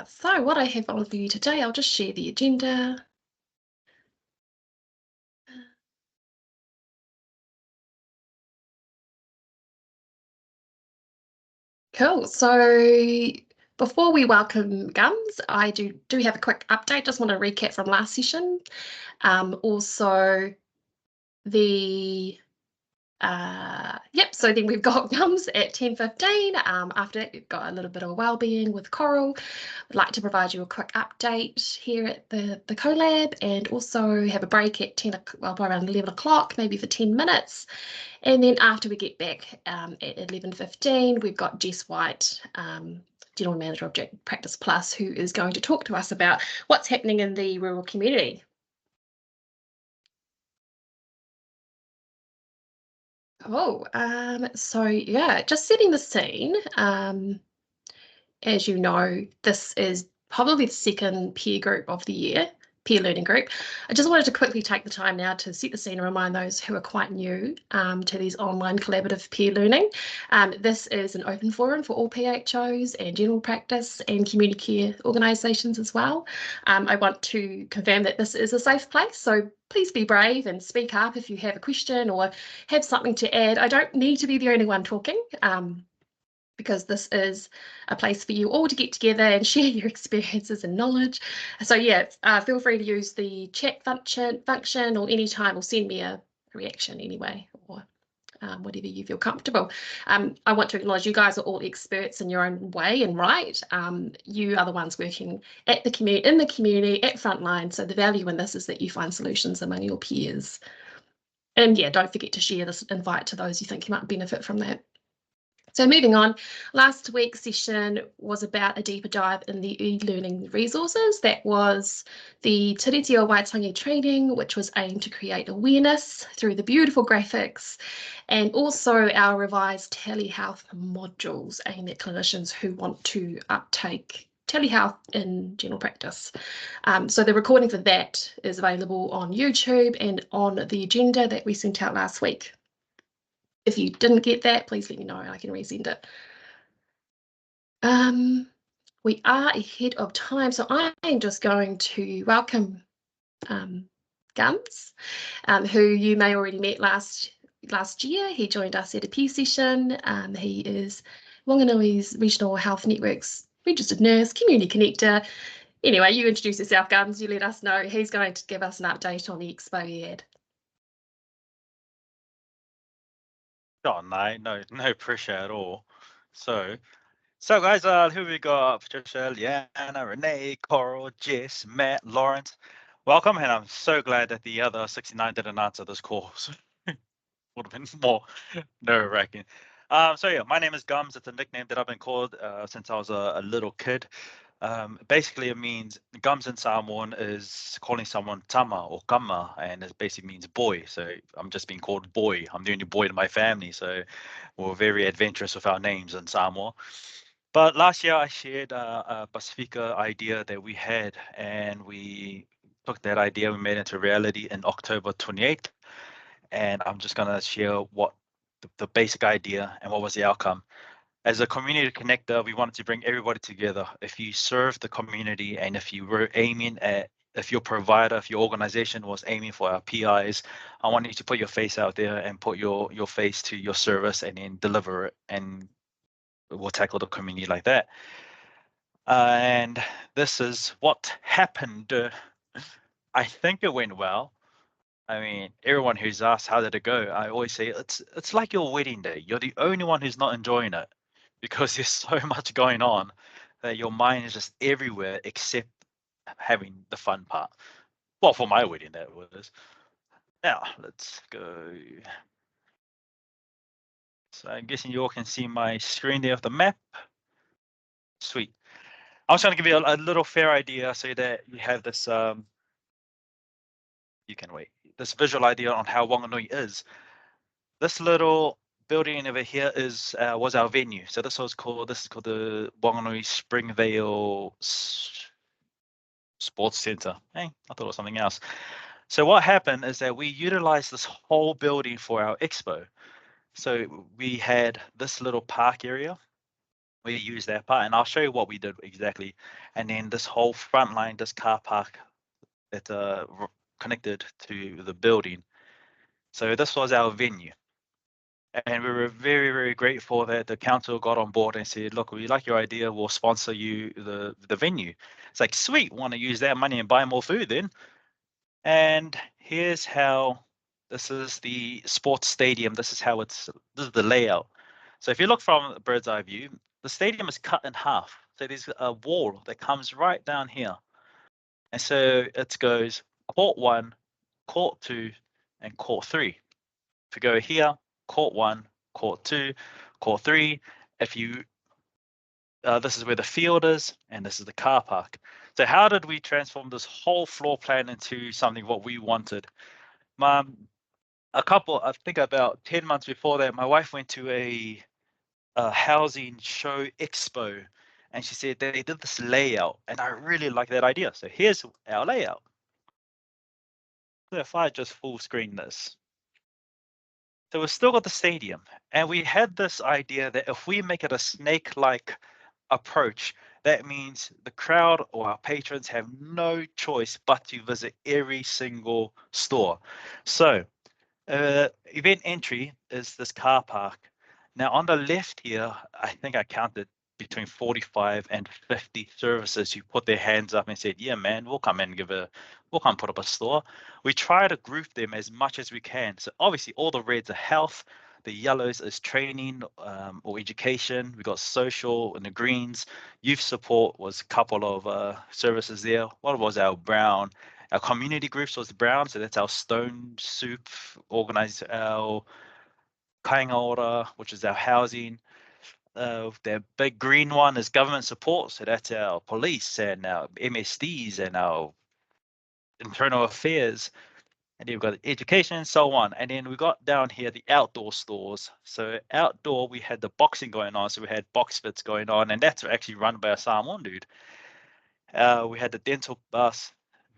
So what I have on for you today, I'll just share the agenda. Cool. So before we welcome GUMZ, I do have a quick update. Just want to recap from last session. Also the so then we've got GUMZ at 10:15. After that, we've got a little bit of wellbeing with Coral. I'd like to provide you a quick update here at the collab, and also have a break at 10, well, around 11 o'clock, maybe for 10 minutes. And then after we get back at 11:15, we've got Jess White, General Manager of Practice Plus, who is going to talk to us about what's happening in the rural community. Oh, so yeah, just setting the scene. As you know, this is probably the second peer group of the year, peer learning group. I just wanted to quickly take the time now to set the scene and remind those who are quite new to these online collaborative peer learning. This is an open forum for all PHOs and general practice and community care organisations as well. I want to confirm that this is a safe place, so please be brave and speak up if you have a question or have something to add. I don't need to be the only one talking. Because this is a place for you all to get together and share your experiences and knowledge. So yeah, feel free to use the chat function or anytime, or send me a reaction anyway, or whatever you feel comfortable. I want to acknowledge you guys are all experts in your own way and right. You are the ones working at the in the community, at frontline. So the value in this is that you find solutions among your peers. And yeah, don't forget to share this invite to those you think you might benefit from that. So moving on, last week's session was about a deeper dive in the e-learning resources. That was the Te Reo Waitangi training, which was aimed to create awareness through the beautiful graphics, and also our revised telehealth modules aimed at clinicians who want to uptake telehealth in general practice. So the recording for that is available on YouTube and on the agenda that we sent out last week. If you didn't get that, please let me know and I can resend it. We are ahead of time, so I am just going to welcome GUMZ, who you may already met last year. He joined us at a peer session. He is Wanganui's Regional Health Network's registered nurse, community connector. Anyway, you introduce yourself, GUMZ. You let us know. He's going to give us an update on the expo he had. Oh, no pressure at all. So guys, here we got Patricia, Liana, Renee, Coral, Jess, Matt, Lawrence. Welcome, and I'm so glad that the other 69 didn't answer this call. Would have been more nerve-wracking. So yeah, my name is GUMZ. It's a nickname that I've been called since I was a little kid. Basically, it means GUMZ in Samoan is calling someone tama or kama, and it basically means boy. So I'm just being called boy. I'm the only boy in my family, so we're very adventurous with our names in Samoa. But last year I shared a Pasifika idea that we had, and we took that idea, we made it into reality in October 28th. And I'm just gonna share what the basic idea and what was the outcome. As a community connector, we wanted to bring everybody together. If you serve the community and if you were aiming at, if your provider, if your organization was aiming for our PIs, I want you to put your face out there and put your face to your service and then deliver it, and we'll tackle the community like that. And this is what happened. I think it went well. I mean, everyone who's asked how did it go, I always say it's like your wedding day. You're the only one who's not enjoying it because there's so much going on that your mind is just everywhere except having the fun part. Well, for my wedding, that was. Now, let's go. So I'm guessing you all can see my screen there of the map. Sweet. I was trying to give you a little fair idea so that you have this, you can wait, this visual idea on how Wanganui is. This little building over here is was our venue. So this is called the Wanganui Springvale Sports Center. Hey, I thought it was something else. So what happened is that we utilized this whole building for our expo. So we had this little park area, We use that part, and I'll show you what we did exactly. And then this whole front line, this car park that connected to the building. So this was our venue. And we were very, very grateful that the council got on board and said, look, we like your idea, we'll sponsor you the venue. It's like, sweet, want to use that money and buy more food then. And here's how, this is the sports stadium. This is how this is the layout. So if you look from a bird's eye view, the stadium is cut in half. So there's a wall that comes right down here. And so it goes court 1, court 2, and court 3. If you go here, court 1, court 2, court 3. If you, this is where the field is, and this is the car park. So how did we transform this whole floor plan into something what we wanted? I think about 10 months before that, my wife went to a housing show expo, and she said they did this layout, and I really like that idea. So here's our layout. So if I just full screen this. So we've still got the stadium, and we had this idea that if we make it a snake-like approach, that means the crowd or our patrons have no choice but to visit every single store. So event entry is this car park. Now on the left here, I think I counted between 45 and 50 services who put their hands up and said, yeah, man, we'll come in and we'll come put up a store. We try to group them as much as we can. So obviously all the reds are health, the yellows is training or education. We got social and the greens. Youth support was a couple of services there. What was our brown? Our community groups was brown, so that's our stone soup, organized our kainga, which is our housing. The big green one is government support, so that's our police and our MSDs and our internal affairs. And then we've got education and so on. And then we got down here the outdoor stores. So outdoor, we had the boxing going on, so we had box fits going on, and that's actually run by a Samoan dude. We had the dental bus.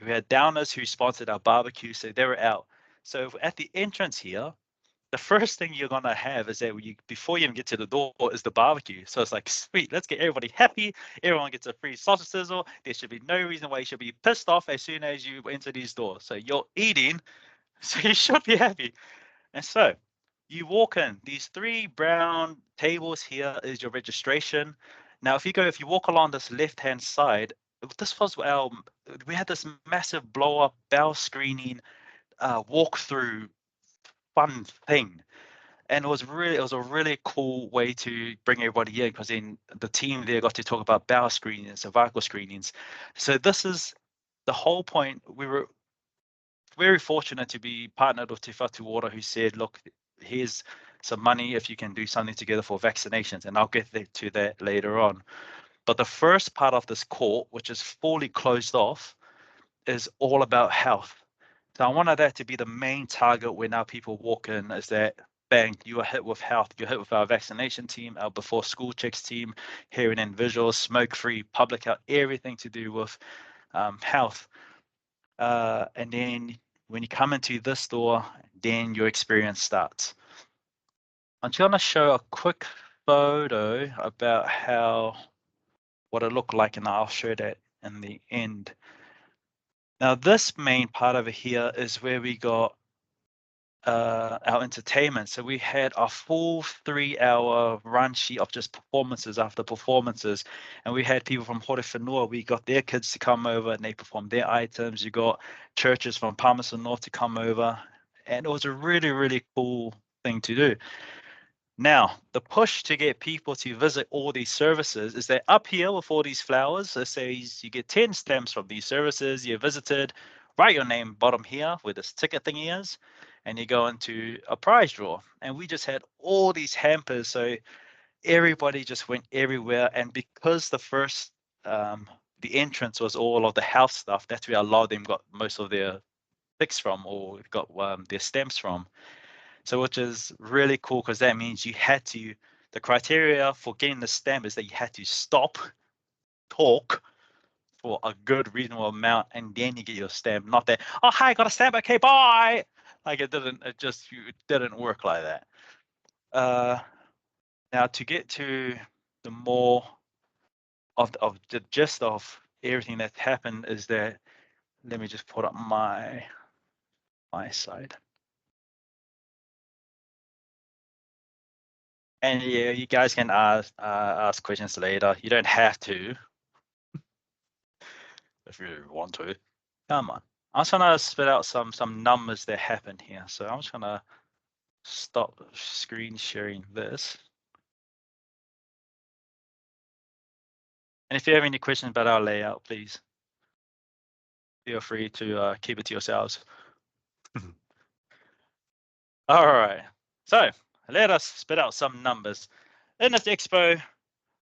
We had Downers who sponsored our barbecue, so they were out. So at the entrance here, the first thing you're gonna have is that before you even get to the door is the barbecue. So it's like, sweet, let's get everybody happy. Everyone gets a free sausage sizzle. There should be no reason why you should be pissed off as soon as you enter these doors. So you're eating, so you should be happy. And so you walk in, these 3 brown tables here is your registration. Now, if you walk along this left-hand side, this was we had this massive blow-up bow screening walkthrough fun thing. And it was a really cool way to bring everybody in, because then the team there got to talk about bowel screenings, cervical screenings. So this is the whole point. We were very fortunate to be partnered with Te Whatu Ora, who said, look, here's some money if you can do something together for vaccinations, and I'll get to that later on. But the first part of this court, which is fully closed off, is all about health. So I wanted that to be the main target when our people walk in, is that bang, you are hit with health, you're hit with our vaccination team, our before school checks team, hearing and visuals, smoke-free, public health, everything to do with health. And then when you come into this store, then your experience starts. I'm just going to show a quick photo about what it looked like, and I'll show that in the end. Now, this main part over here is where we got our entertainment. So we had a full 3-hour run sheet of just performances after performances, and we had people from Hore Whenua. We got their kids to come over and they performed their items. You got churches from Palmerston North to come over, and it was a really, really cool thing to do. Now, the push to get people to visit all these services is that up here with all these flowers, it says you get 10 stamps from these services you visited. Write your name bottom here where this ticket thingy is, and you go into a prize draw. And we just had all these hampers, so everybody just went everywhere. And because the entrance was all of the health stuff, that's where a lot of them got most of their picks from, or got their stamps from. So which is really cool, because that means the criteria for getting the stamp is that you had to stop, talk for a good reasonable amount, and then you get your stamp. Not that, oh, hi, I got a stamp, okay, bye. Like it didn't work like that. Now to get to the more of the gist of everything that's happened is that, let me just put up my side. And yeah, you guys can ask questions later. You don't have to if you want to. Come on. I'm just gonna spit out some numbers that happened here. So I'm just gonna stop screen sharing this. And if you have any questions about our layout, please feel free to keep it to yourselves. All right. So let us spit out some numbers. In this expo,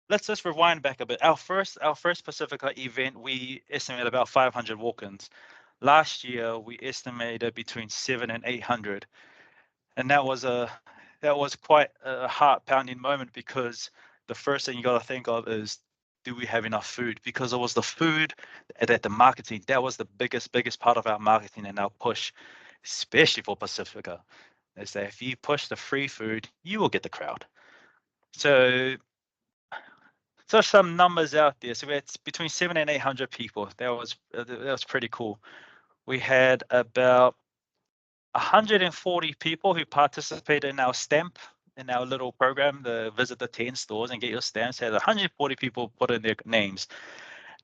let's just rewind back a bit. Our first Pasifika event, we estimated about 500 walk-ins. Last year, we estimated between 700 and 800, and that was quite a heart-pounding moment, because the first thing you got to think of is, do we have enough food? Because it was the food that the marketing, that was the biggest part of our marketing and our push, especially for Pasifika, is that if you push the free food, you will get the crowd. So some numbers out there. So it's between 700 and 800 people. That was pretty cool. We had about 140 people who participated in our stamp, in our little program, the visit the 10 stores and get your stamps. Had 140 people put in their names,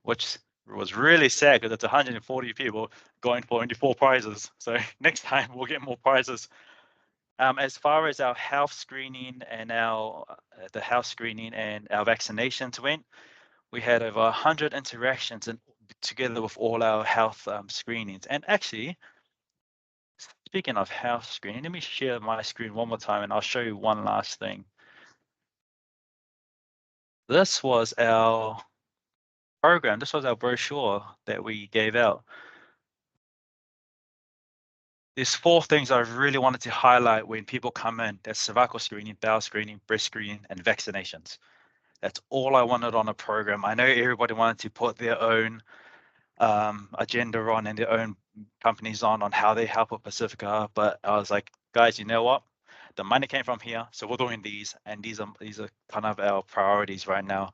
which was really sad, because it's 140 people going for only 4 prizes. So next time we'll get more prizes. As far as our health screening and our vaccinations went, we had over 100 interactions together with all our health screenings. And actually, speaking of health screening, let me share my screen one more time and I'll show you one last thing. This was our program. This was our brochure that we gave out. There's 4 things I really wanted to highlight when people come in. That's cervical screening, bowel screening, breast screening, and vaccinations. That's all I wanted on a program. I know everybody wanted to put their own agenda on and their own companies on how they help with Pasifika, but I was like, guys, you know what? The money came from here, so we're doing these, and these are kind of our priorities right now.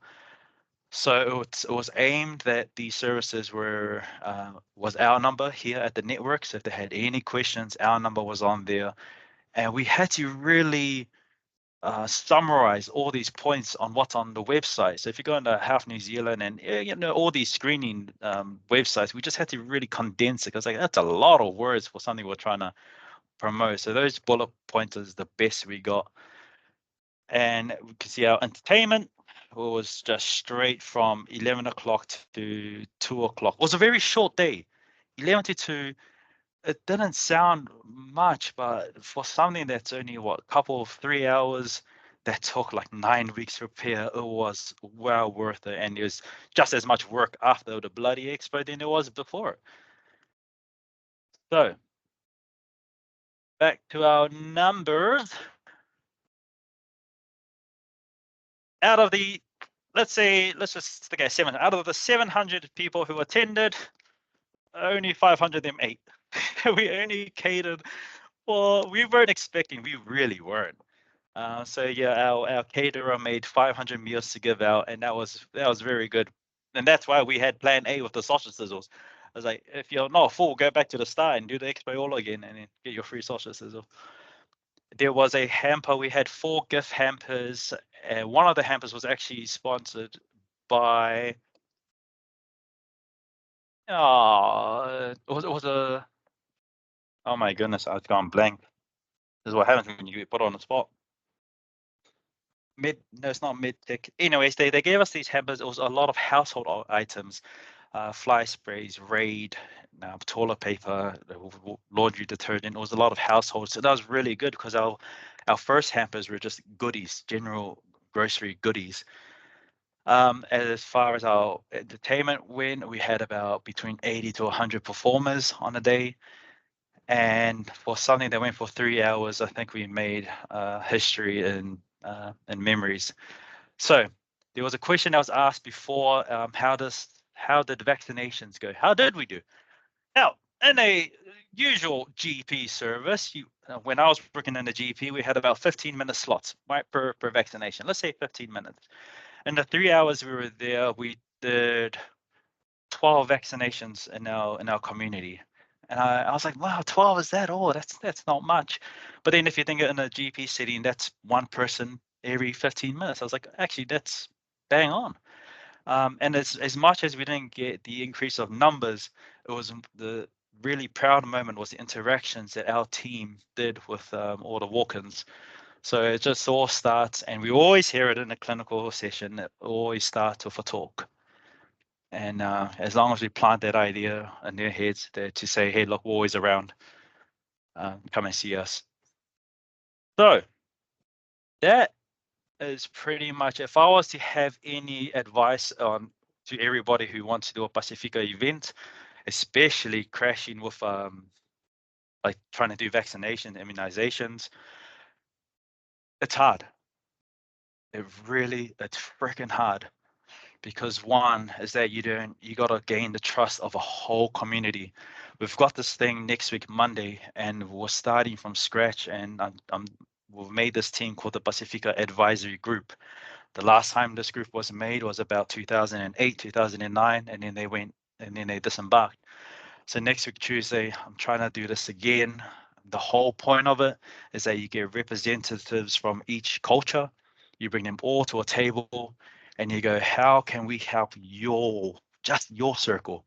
So it was aimed that these services was our number here at the network. So if they had any questions, our number was on there, and we had to really summarize all these points on what's on the website. So if you go into Health New Zealand and all these screening websites, we just had to really condense it, because that's a lot of words for something we're trying to promote. So those bullet points is the best we got. And we can see our entertainment was just straight from 11 o'clock to 2 o'clock. It was a very short day, 11 to 2. It didn't sound much, but for something that's only a couple of 3 hours, that took like 9 weeks to prepare, it was well worth it. And it was just as much work after the bloody expo than it was before. So back to our numbers. Out of the, let's just stick at 700. Out of the 700 people who attended, only 500 of them ate. We only catered for, we weren't expecting, we really weren't. So yeah, our caterer made 500 meals to give out, and that was very good. And that's why we had plan A with the sausage sizzles. I was like, if you're not full, go back to the start and do the expo all again, and then get your free sausage sizzle. There was a hamper. We had 4 gift hampers, and one of the hampers was actually sponsored by. It was a. Oh my goodness, I've gone blank. This is what happens when you get put on the spot. No, it's not MedTech. Anyways, they gave us these hampers. It was a lot of household items, fly sprays, Raid, toilet paper, laundry detergent. It was a lot of households. So that was really good, because our first hampers were just goodies, general grocery goodies. As far as our entertainment went, we had about between 80 to 100 performers on a day. And for something that went for 3 hours, I think we made history and memories. So there was a question that was asked before: how did vaccinations go? How did we do? Now, in a usual GP service, when I was working in the GP, we had about 15-minute slots, right, per vaccination. Let's say 15 minutes. In the 3 hours we were there, we did 12 vaccinations in our community. And I was like, wow, 12, is that all? That's not much. But then if you think in a GP setting, that's one person every 15 minutes. I was like, actually, that's bang on. And as much as we didn't get the increase of numbers, it was the really proud moment was the interactions that our team did with all the walk-ins. So it just all starts, and we always hear it in a clinical session, it always starts with a talk. And as long as we plant that idea in their heads to say, hey, look, we're always around, come and see us. So that is pretty much, if I was to have any advice to everybody who wants to do a Pasifika event, especially crashing with like trying to do vaccination, immunizations, it's hard. It's freaking hard. Because one is that you got to gain the trust of a whole community. We've got this thing next week, Monday, and we're starting from scratch. And we've made this team called the Pasifika Advisory Group. The last time this group was made was about 2008, 2009, and then they disembarked. So next week, Tuesday, I'm trying to do this again. The whole point of it is that you get representatives from each culture. You bring them all to a table and you go, how can we help just your circle?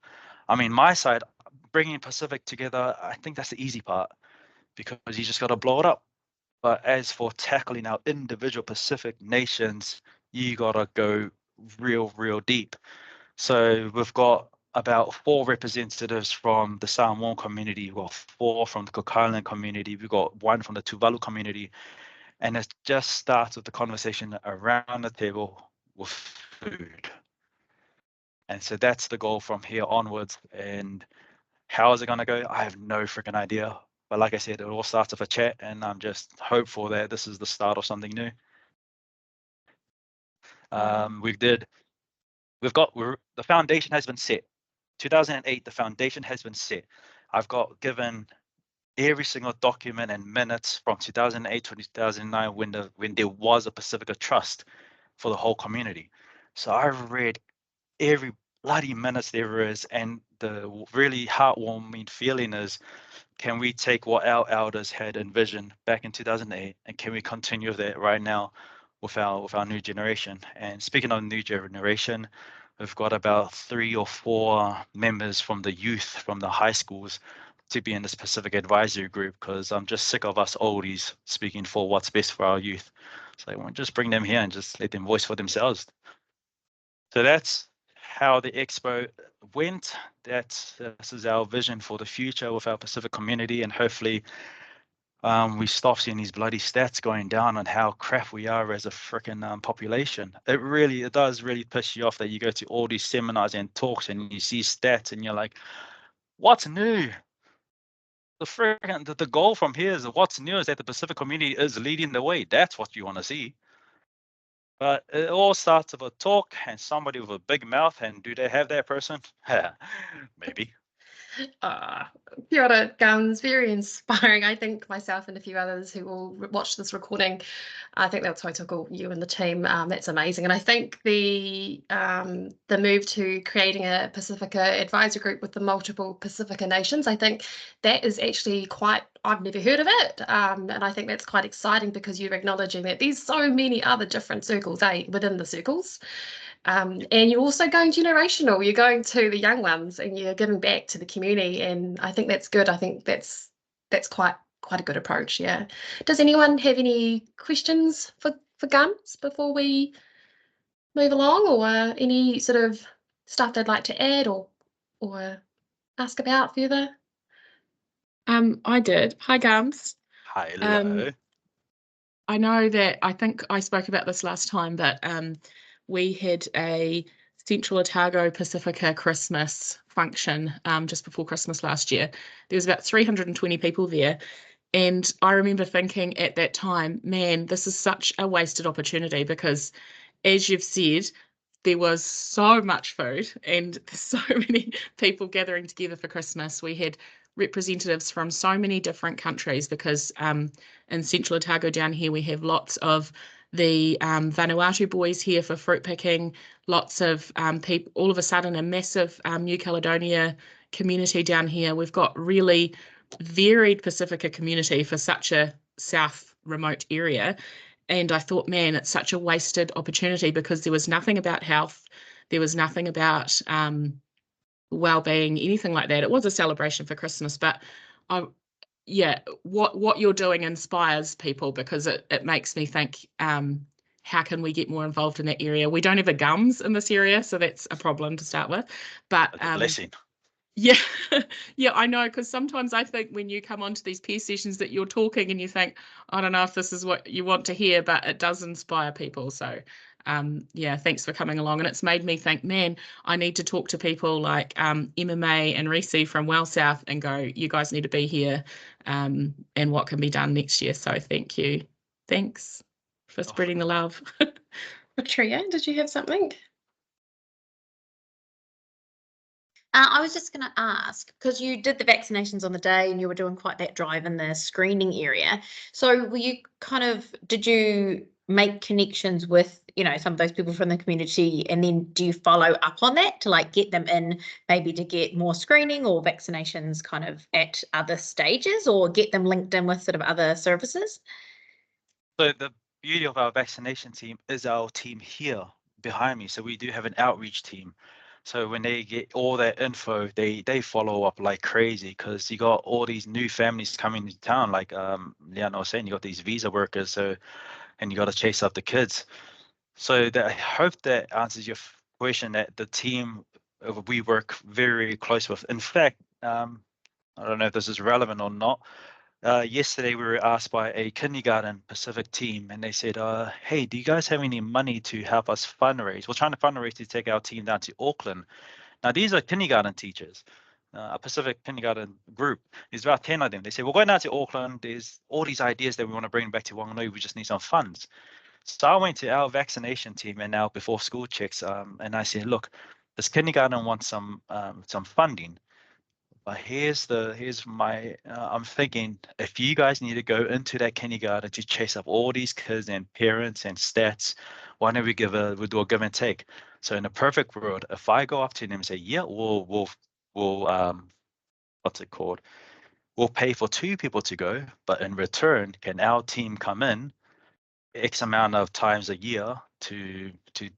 I mean, my side, bringing Pacific together, I think that's the easy part because you just got to blow it up. But as for tackling our individual Pacific nations, you got to go real deep. So we've got about 4 representatives from the Samoan community, we've got 4 from the Cook Island community, we've got 1 from the Tuvalu community, and it just starts with the conversation around the table with food. And so that's the goal from here onwards. And how is it going to go? I have no freaking idea. But like I said, it all starts with a chat, and I'm just hopeful that this is the start of something new. The foundation has been set. 2008, the foundation has been set. I've got given every single document and minutes from 2008 to 2009 when there was a Pasifika Trust for the whole community. So I've read every bloody minutes there is, and the really heartwarming feeling is, can we take what our elders had envisioned back in 2008 and can we continue that right now with our new generation? And speaking of new generation, we've got about 3 or 4 members from the youth, from the high schools, to be in this Pacific Advisory Group, because I'm just sick of us oldies speaking for what's best for our youth. So I want to just bring them here and just let them voice for themselves. So that's how the expo went. This is our vision for the future with our Pacific community, and hopefully we stop seeing these bloody stats going down on how crap we are as a freaking population. It does really piss you off that you go to all these seminars and talks and you see stats and you're like, what's new? The goal from here is what's new is that the Pacific community is leading the way. That's what you want to see. But it all starts with a talk and somebody with a big mouth. And do they have that person? Maybe. Kia ora, GUMZ, very inspiring. I think myself and a few others who will watch this recording, I think that's tautoko you and the team. That's amazing. And I think the move to creating a Pasifika advisory group with the multiple Pasifika nations, I think that is actually I've never heard of it. And I think that's quite exciting because you're acknowledging that there's so many other different circles, within the circles. And you're also going generational. You're going to the young ones and you're giving back to the community. And I think that's good. I think that's quite a good approach. Yeah. Does anyone have any questions for GUMZ before we move along, or any sort of stuff they'd like to add or ask about further? I did. Hi, GUMZ. Hello. I know that I think I spoke about this last time, but we had a Central Otago Pasifika Christmas function just before Christmas last year. There was about 320 people there. And I remember thinking at that time, man, this is such a wasted opportunity because, as you've said, there was so much food and so many people gathering together for Christmas. We had representatives from so many different countries because in Central Otago down here we have lots of the Vanuatu boys here for fruit picking, lots of people, all of a sudden a massive New Caledonia community down here. We've got really varied Pasifika community for such a south remote area. And I thought, man, it's such a wasted opportunity because there was nothing about health. There was nothing about well-being, anything like that. It was a celebration for Christmas, but what you're doing inspires people because it makes me think, how can we get more involved in that area? We don't have a GUMZ in this area, so that's a problem to start with. But That's a blessing. Yeah, yeah, I know, because sometimes I think when you come onto these peer sessions that you're talking and you think, I don't know if this is what you want to hear, but it does inspire people. So yeah, thanks for coming along. And it's made me think, man, I need to talk to people like MMA and Reese from Well South and go, you guys need to be here, and what can be done next year. So thank you. Thanks for spreading the love. Patria, did you have something? I was just going to ask, because you did the vaccinations on the day and you were doing quite that drive in the screening area. So were you did you make connections with, some of those people from the community, and then do you follow up on that to like get them in maybe to get more screening or vaccinations kind of at other stages, or get them linked in with sort of other services? So the beauty of our vaccination team is our team here behind me. So we do have an outreach team. So when they get all that info, they follow up like crazy, because you got all these new families coming to town, like Leanna was saying, you got these visa workers, and you got to chase up the kids. So I hope that answers your question, that the team we work very close with. In fact, I don't know if this is relevant or not. Yesterday we were asked by a kindergarten Pacific team, and they said, hey, do you guys have any money to help us fundraise? We're trying to fundraise to take our team down to Auckland. Now, these are kindergarten teachers, a Pacific kindergarten group. There's about 10 of them. They said, we're going down to Auckland. There's all these ideas that we want to bring back to Wanganui. We just need some funds. So I went to our vaccination team and our before school checks, and I said, look, this kindergarten wants some funding. But here's my I'm thinking, if you guys need to go into that kindergarten to chase up all these kids and parents and stats, why don't we do a give and take? So in a perfect world, if I go up to them and say, yeah, we'll what's it called? We'll pay for 2 people to go, but in return, can our team come in X amount of times a year to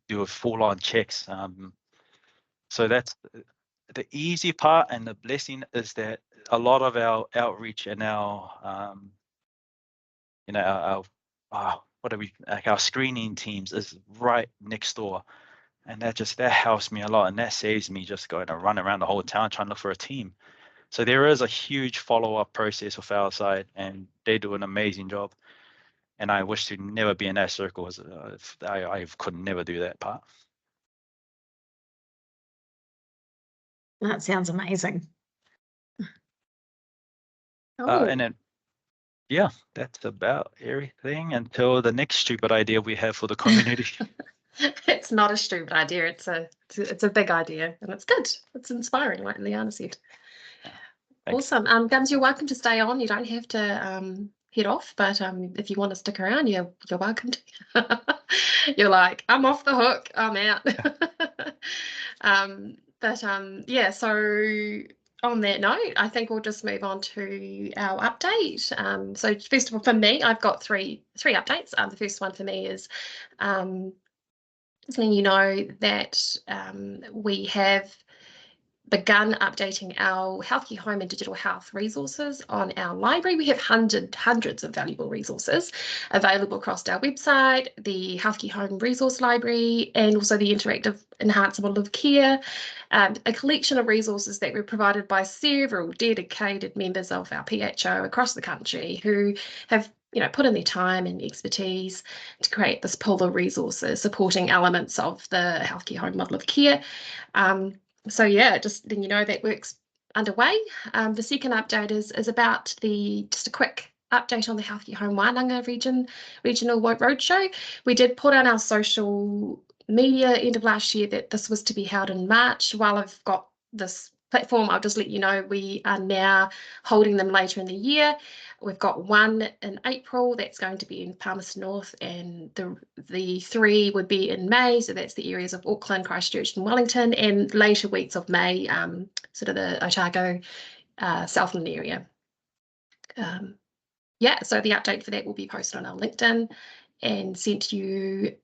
do a full-on checks? So that's the easy part, and the blessing is that a lot of our outreach and our our screening teams is right next door, and that helps me a lot, and that saves me just going to run around the whole town trying to look for a team. So there is a huge follow-up process with our side, and they do an amazing job, and I wish to never be in that circle. I could never do that part. That sounds amazing. And then, yeah, that's about everything until the next stupid idea we have for the community. It's not a stupid idea. It's a big idea, and it's good. It's inspiring, like Leanna said. Thanks. Awesome. GUMZ, you're welcome to stay on. You don't have to head off, but if you want to stick around, you're welcome to. You're like, I'm off the hook. I'm out. Yeah. So on that note, I think we'll just move on to our update. So first of all, for me, I've got three updates. The first one for me is letting you know that we have begun updating our Healthcare Home and digital health resources on our library. We have hundreds of valuable resources available across our website, the Healthcare Home Resource Library, and also the Interactive Enhanced Model of Care, a collection of resources that were provided by several dedicated members of our PHO across the country who have put in their time and expertise to create this pool of resources supporting elements of the Healthcare Home Model of Care. So yeah, just letting you know that work's underway. The second update is about just a quick update on the Healthcare Home Wānanga regional roadshow. We did put on our social media end of last year that this was to be held in March. While I've got this platform, I'll just let you know we are now holding them later in the year. We've got one in April that's going to be in Palmerston North, and the 3 would be in May, so that's the areas of Auckland, Christchurch and Wellington, and later weeks of May, sort of the Otago, Southland area. Yeah, so the update for that will be posted on our LinkedIn and sent to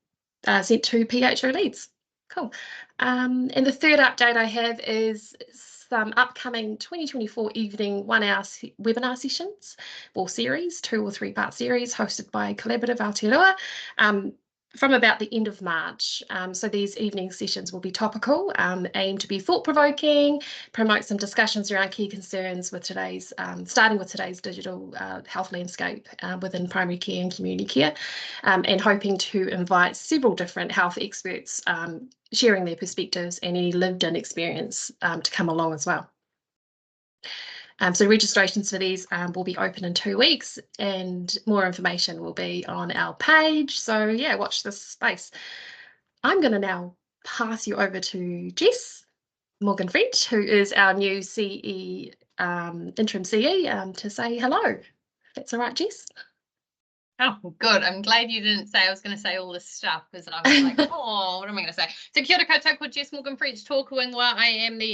PHO leads. Cool. And the third update I have is some upcoming 2024 evening 1-hour webinar sessions or series, 2 or 3 part series hosted by Collaborative Aotearoa, from about the end of March. So these evening sessions will be topical, aimed to be thought-provoking, promote some discussions around key concerns with today's, starting with today's digital health landscape within primary care and community care, and hoping to invite several different health experts sharing their perspectives and any lived-in experience to come along as well. So registrations for these will be open in 2 weeks, and more information will be on our page. So yeah, watch this space. I'm going to now pass you over to Jess Morgan-French, who is our new CE, interim CE, to say hello. That's all right, Jess. Oh, good. I'm glad you didn't say I was going to say all this stuff, because I was like, oh, what am I going to say? So kia ora koutou, ko Jess Morgan-French tōku ingoa. I am the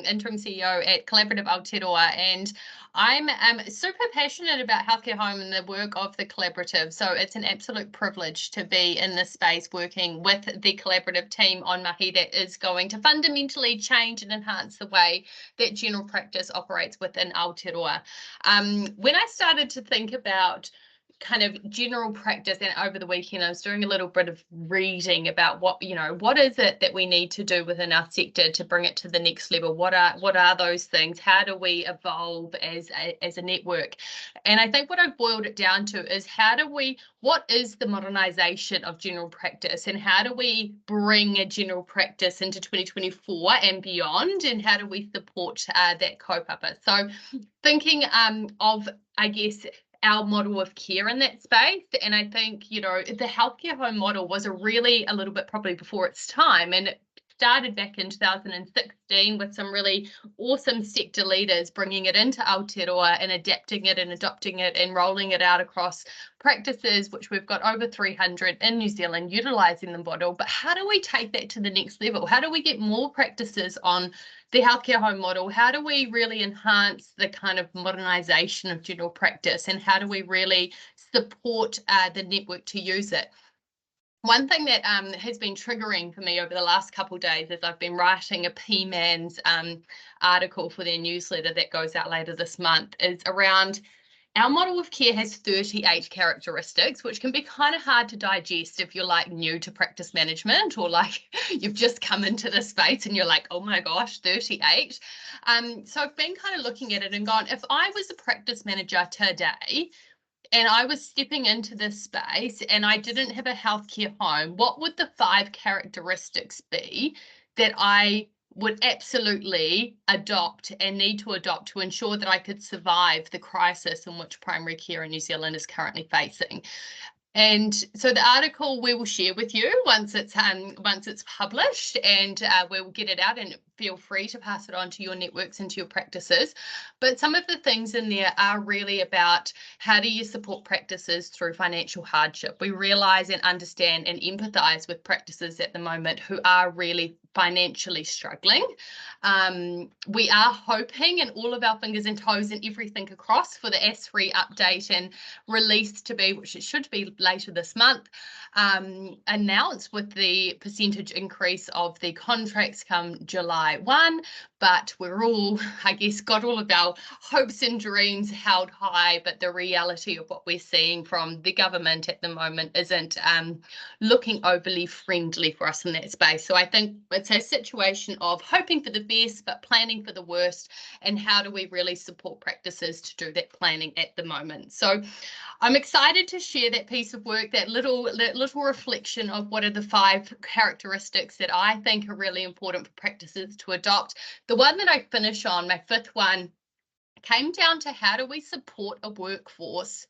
interim CEO at Collaborative Aotearoa, and I'm super passionate about healthcare home and the work of the collaborative. So it's an absolute privilege to be in this space working with the collaborative team on mahi that is going to fundamentally change and enhance the way that general practice operates within Aotearoa. When I started to think about kind of general practice, and over the weekend I was doing a little bit of reading about what is it that we need to do within our sector to bring it to the next level. What are those things? How do we evolve as a network? And I think what I've boiled it down to is what is the modernization of general practice, and how do we bring a general practice into 2024 and beyond, and how do we support that kaupapa? So thinking of, I guess, our model of care in that space. And I think, the healthcare home model was a little bit probably before its time. And it started back in 2016 with some really awesome sector leaders bringing it into Aotearoa and adapting it and adopting it and rolling it out across practices, which we've got over 300 in New Zealand utilising the model. But how do we take that to the next level? How do we get more practices on the healthcare home model? How do we really enhance the kind of modernisation of general practice, and how do we really support the network to use it? One thing that has been triggering for me over the last couple of days is I've been writing a PMAN's article for their newsletter that goes out later this month, is around our model of care has 38 characteristics, which can be kind of hard to digest if you're like new to practice management, or like you've just come into this space and you're like, oh my gosh, 38. So I've been kind of looking at it and gone, if I was a practice manager today and I was stepping into this space and I didn't have a healthcare home, what would the 5 characteristics be that I would absolutely adopt and need to adopt to ensure that I could survive the crisis in which primary care in New Zealand is currently facing? And so the article we will share with you once it's published, and we will get it out, and feel free to pass it on to your networks and to your practices. But some of the things in there are really about how do you support practices through financial hardship. We realise and understand and empathise with practices at the moment who are really financially struggling. We are hoping, and all of our fingers and toes and everything across, for the AS3 update and release to be, which it should be later this month, announced with the percentage increase of the contracts come July 1. But we're all, I guess, got all of our hopes and dreams held high, but the reality of what we're seeing from the government at the moment isn't looking overly friendly for us in that space. So I think it's a situation of hoping for the best, but planning for the worst, and how do we really support practices to do that planning at the moment. So I'm excited to share that piece of work, that little reflection of what are the 5 characteristics that I think are really important for practices to adopt. The one that I finish on, my 5th one, came down to how do we support a workforce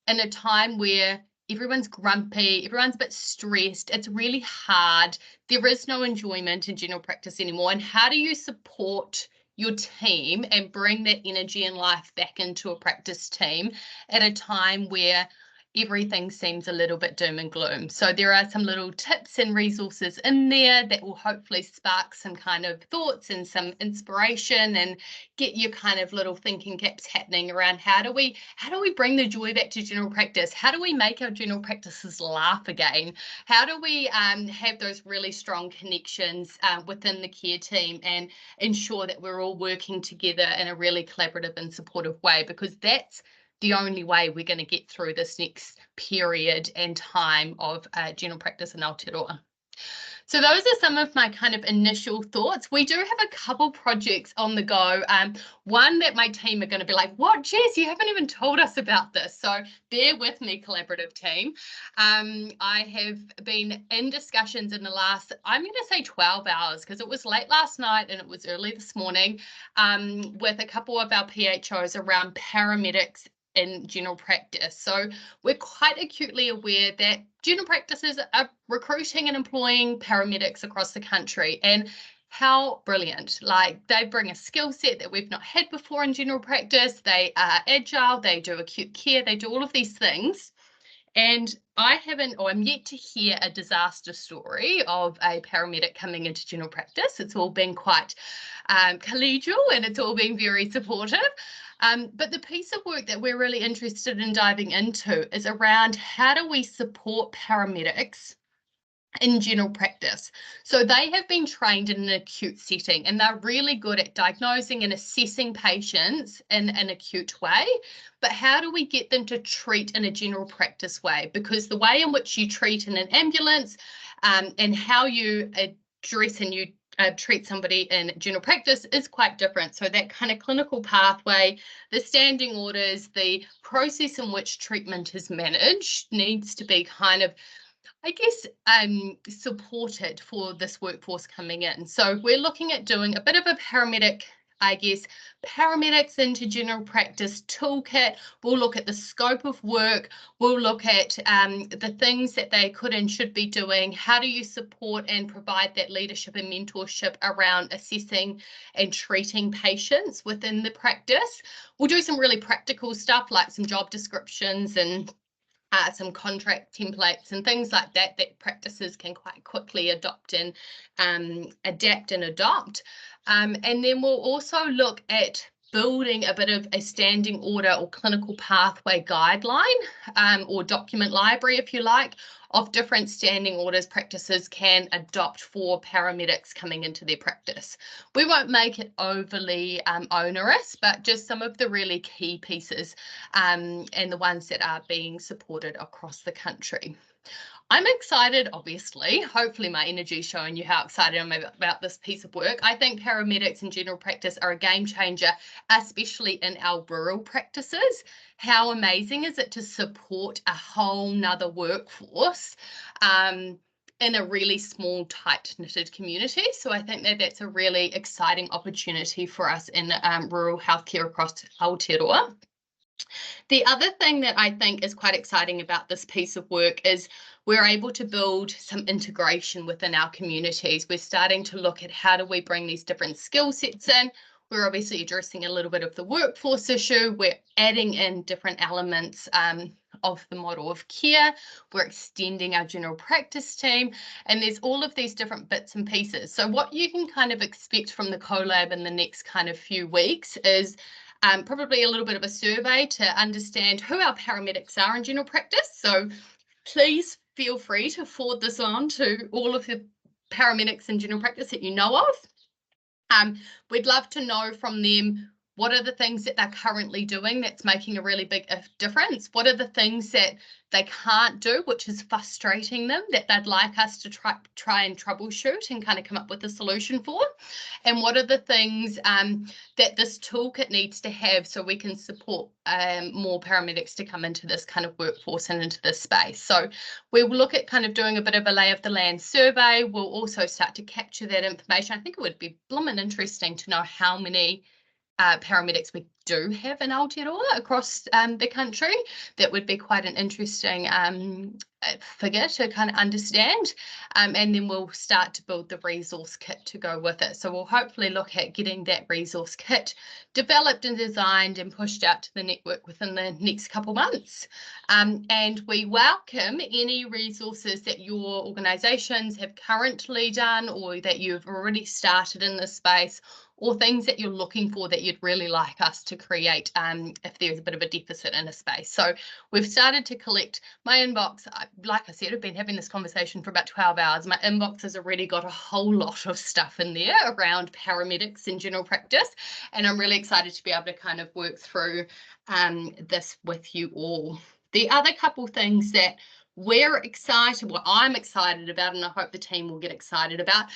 in a time where everyone's grumpy, everyone's a bit stressed, it's really hard, there is no enjoyment in general practice anymore, and how do you support your team and bring that energy and life back into a practice team at a time where everything seems a little bit doom and gloom. So there are some little tips and resources in there that will hopefully spark some kind of thoughts and some inspiration and get your kind of little thinking caps happening around how do we bring the joy back to general practice? How do we make our general practices laugh again? How do we have those really strong connections within the care team and ensure that we're all working together in a really collaborative and supportive way? Because that's the only way we're going to get through this next period and time of general practice in Aotearoa. So those are some of my kind of initial thoughts. We do have a couple projects on the go. One that my team are going to be like, what, Jess, you haven't even told us about this. So bear with me, collaborative team. I have been in discussions in the last, I'm going to say 12 hours, because it was late last night and it was early this morning, with a couple of our PHOs around paramedics in general practice. So we're quite acutely aware that general practices are recruiting and employing paramedics across the country, and how brilliant. Like, they bring a skill set that we've not had before in general practice. They are agile, they do acute care, they do all of these things. And I'm yet to hear a disaster story of a paramedic coming into general practice. It's all been quite collegial and it's all been very supportive. But the piece of work that we're really interested in diving into is around how do we support paramedics in general practice. So they have been trained in an acute setting and they're really good at diagnosing and assessing patients in an acute way. But how do we get them to treat in a general practice way? Because the way in which you treat in an ambulance and how you address and you treat somebody in general practice is quite different. So that kind of clinical pathway, the standing orders, the process in which treatment is managed needs to be kind of, I guess, supported for this workforce coming in. So we're looking at doing a bit of a paramedics into general practice toolkit. We'll look at the scope of work. We'll look at the things that they could and should be doing. How do you support and provide that leadership and mentorship around assessing and treating patients within the practice? We'll do some really practical stuff like some job descriptions and some contract templates and things like that practices can quite quickly adopt and adapt and adopt. And then we'll also look at building a bit of a standing order or clinical pathway guideline or document library, if you like, of different standing orders practices can adopt for paramedics coming into their practice. We won't make it overly onerous, but just some of the really key pieces and the ones that are being supported across the country. I'm excited, obviously. Hopefully my energy is showing you how excited I'm about this piece of work. I think paramedics in general practice are a game changer, especially in our rural practices. How amazing is it to support a whole nother workforce in a really small, tight-knitted community? So I think that that's a really exciting opportunity for us in rural healthcare across Aotearoa. The other thing that I think is quite exciting about this piece of work is we're able to build some integration within our communities. We're starting to look at how do we bring these different skill sets in. We're obviously addressing a little bit of the workforce issue. We're adding in different elements of the model of care. We're extending our general practice team, and there's all of these different bits and pieces. So what you can kind of expect from the collab in the next kind of few weeks is probably a little bit of a survey to understand who our paramedics are in general practice. So please feel free to forward this on to all of the paramedics in general practice that you know of. We'd love to know from them what are the things that they're currently doing that's making a really big difference. What are the things that they can't do, which is frustrating them, that they'd like us to try and troubleshoot and kind of come up with a solution for? And what are the things that this toolkit needs to have so we can support more paramedics to come into this kind of workforce and into this space? So we will look at kind of doing a bit of a lay of the land survey. We'll also start to capture that information. I think it would be blooming interesting to know how many paramedics we do have in Aotearoa across the country. That would be quite an interesting figure to kind of understand, and then we'll start to build the resource kit to go with it. So we'll hopefully look at getting that resource kit developed and designed and pushed out to the network within the next couple months. And we welcome any resources that your organisations have currently done or that you've already started in this space, or things that you're looking for that you'd really like us to create if there's a bit of a deficit in a space. So we've started to collect my inbox. Like I said, I've been having this conversation for about 12 hours. My inbox has already got a whole lot of stuff in there around paramedics in general practice, and I'm really excited to be able to kind of work through this with you all. The other couple things that we're excited, well, I'm excited about, and I hope the team will get excited about,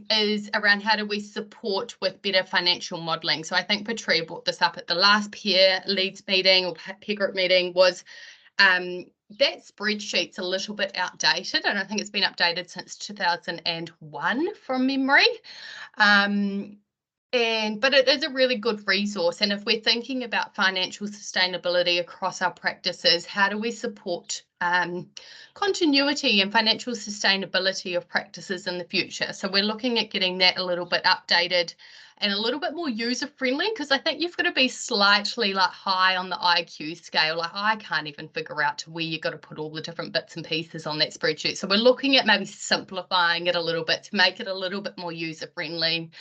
is around how do we support with better financial modelling. So I think Pati brought this up at the last peer leads meeting or peer group meeting, was that spreadsheet's a little bit outdated. I don't think it's been updated since 2001 from memory. But it is a really good resource, and if we're thinking about financial sustainability across our practices, how do we support continuity and financial sustainability of practices in the future? So we're looking at getting that a little bit updated and a little bit more user friendly, because I think you've got to be slightly like high on the IQ scale. Like I can't even figure out to where you've got to put all the different bits and pieces on that spreadsheet. So we're looking at maybe simplifying it a little bit to make it a little bit more user friendly.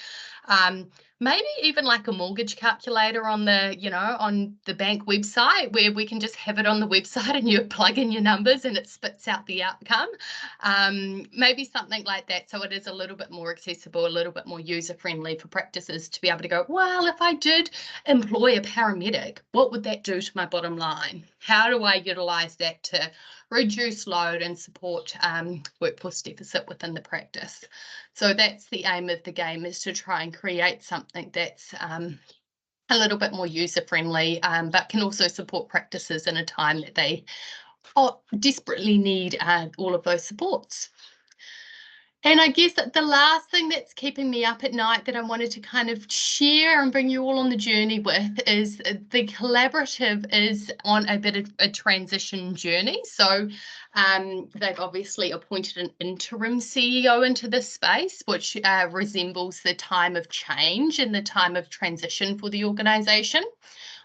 Maybe even like a mortgage calculator on the, on the bank website, where we can just have it on the website and you plug in your numbers and it spits out the outcome. Maybe something like that, so it is a little bit more accessible, a little bit more user friendly for practices to be able to go, well, if I did employ a paramedic, what would that do to my bottom line? How do I utilise that to reduce load and support workforce deficit within the practice? So that's the aim of the game, is to try and create something that's a little bit more user friendly, but can also support practices in a time that they desperately need all of those supports. And I guess that the last thing that's keeping me up at night that I wanted to kind of share and bring you all on the journey with is the collaborative is on a bit of a transition journey. So they've obviously appointed an interim CEO into this space, which resembles the time of change and the time of transition for the organisation.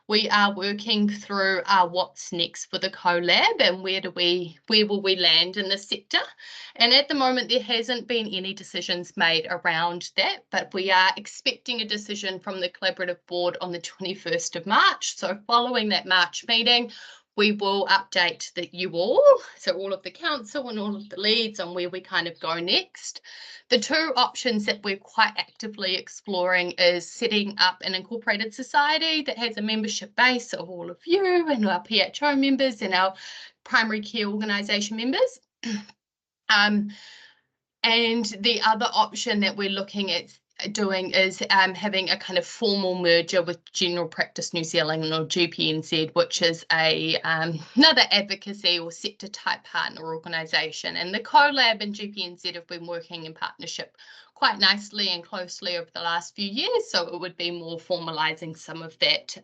We are working through what's next for the collab and where will we land in the sector. And at the moment, there hasn't been any decisions made around that, but we are expecting a decision from the Collaborative Board on the 21st of March. So following that March meeting, we will update you all, so all of the council and all of the leads, on where we kind of go next. The two options that we're quite actively exploring is setting up an incorporated society that has a membership base of all of you and our PHO members and our primary care organisation members. And the other option that we're looking at doing is having a kind of formal merger with General Practice New Zealand, or GPNZ, which is another advocacy or sector type partner organisation. And the CoLab and GPNZ have been working in partnership quite nicely and closely over the last few years, so it would be more formalising some of that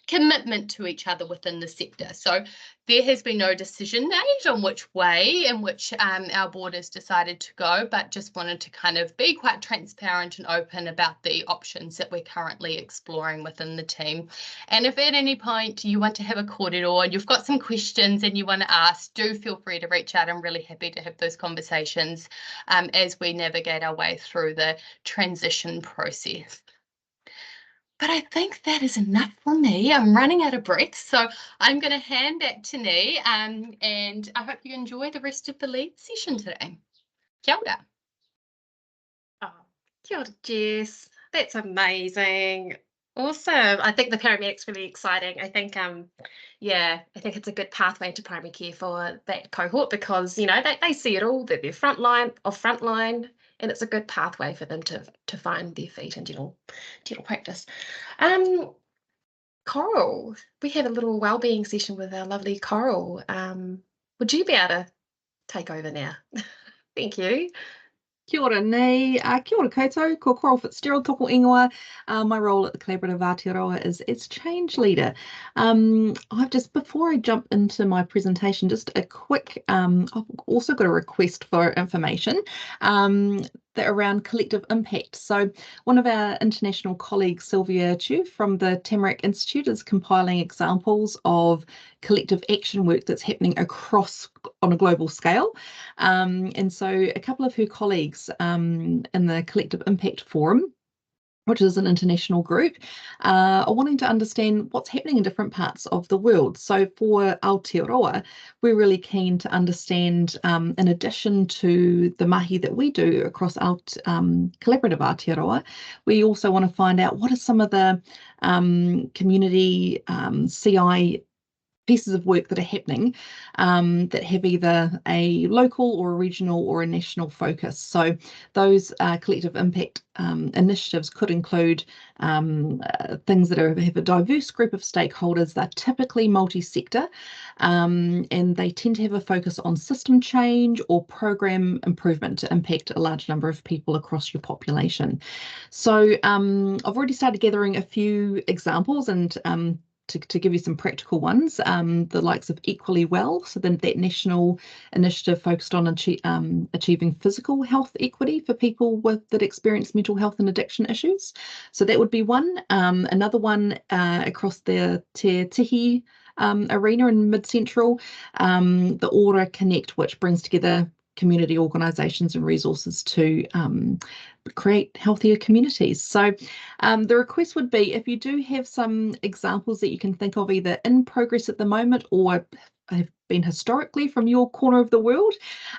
commitment to each other within the sector. So there has been no decision made on which way in which our board has decided to go, but just wanted to kind of be quite transparent and open about the options that we're currently exploring within the team. And if at any point you want to have a kōrero and you've got some questions and you want to ask, do feel free to reach out. I'm really happy to have those conversations as we navigate our way through the transition process. But I think that is enough for me. I'm running out of breath, so I'm going to hand back to Nee, and I hope you enjoy the rest of the lead session today. Kia ora. Oh, kia ora, Jess. That's amazing. Awesome. I think the paramedic's really exciting. I think, yeah, I think it's a good pathway to primary care for that cohort, because, they see it all, that they're frontline, and it's a good pathway for them to find their feet in general practice. Coral, we had a little wellbeing session with our lovely Coral. Would you be able to take over now? Thank you. Kia ora nei, kia ora koutou, ko Coral Fitzgerald toko ingoa. My role at the Collaborative Aotearoa is as change leader. I've just, before I jump into my presentation, just a quick, I've also got a request for information around collective impact. So one of our international colleagues, Sylvia Chu from the Tamarack Institute, is compiling examples of collective action work that's happening across on a global scale. And so a couple of her colleagues in the Collective Impact Forum, which is an international group, are wanting to understand what's happening in different parts of the world. So for Aotearoa, we're really keen to understand, in addition to the mahi that we do across our Collaborative Aotearoa, we also want to find out what are some of the community CI pieces of work that are happening that have either a local or a regional or a national focus. So those collective impact initiatives could include things that have a diverse group of stakeholders. They're typically multi-sector, and they tend to have a focus on system change or program improvement to impact a large number of people across your population. So I've already started gathering a few examples, and to give you some practical ones, the likes of Equally Well, so then that national initiative focused on achieving physical health equity for people that experience mental health and addiction issues. So that would be one. Another one across the Te Tihi arena in Mid-Central, the Ora Connect, which brings together community organisations and resources to create healthier communities. So the request would be, if you do have some examples that you can think of either in progress at the moment or have been historically from your corner of the world,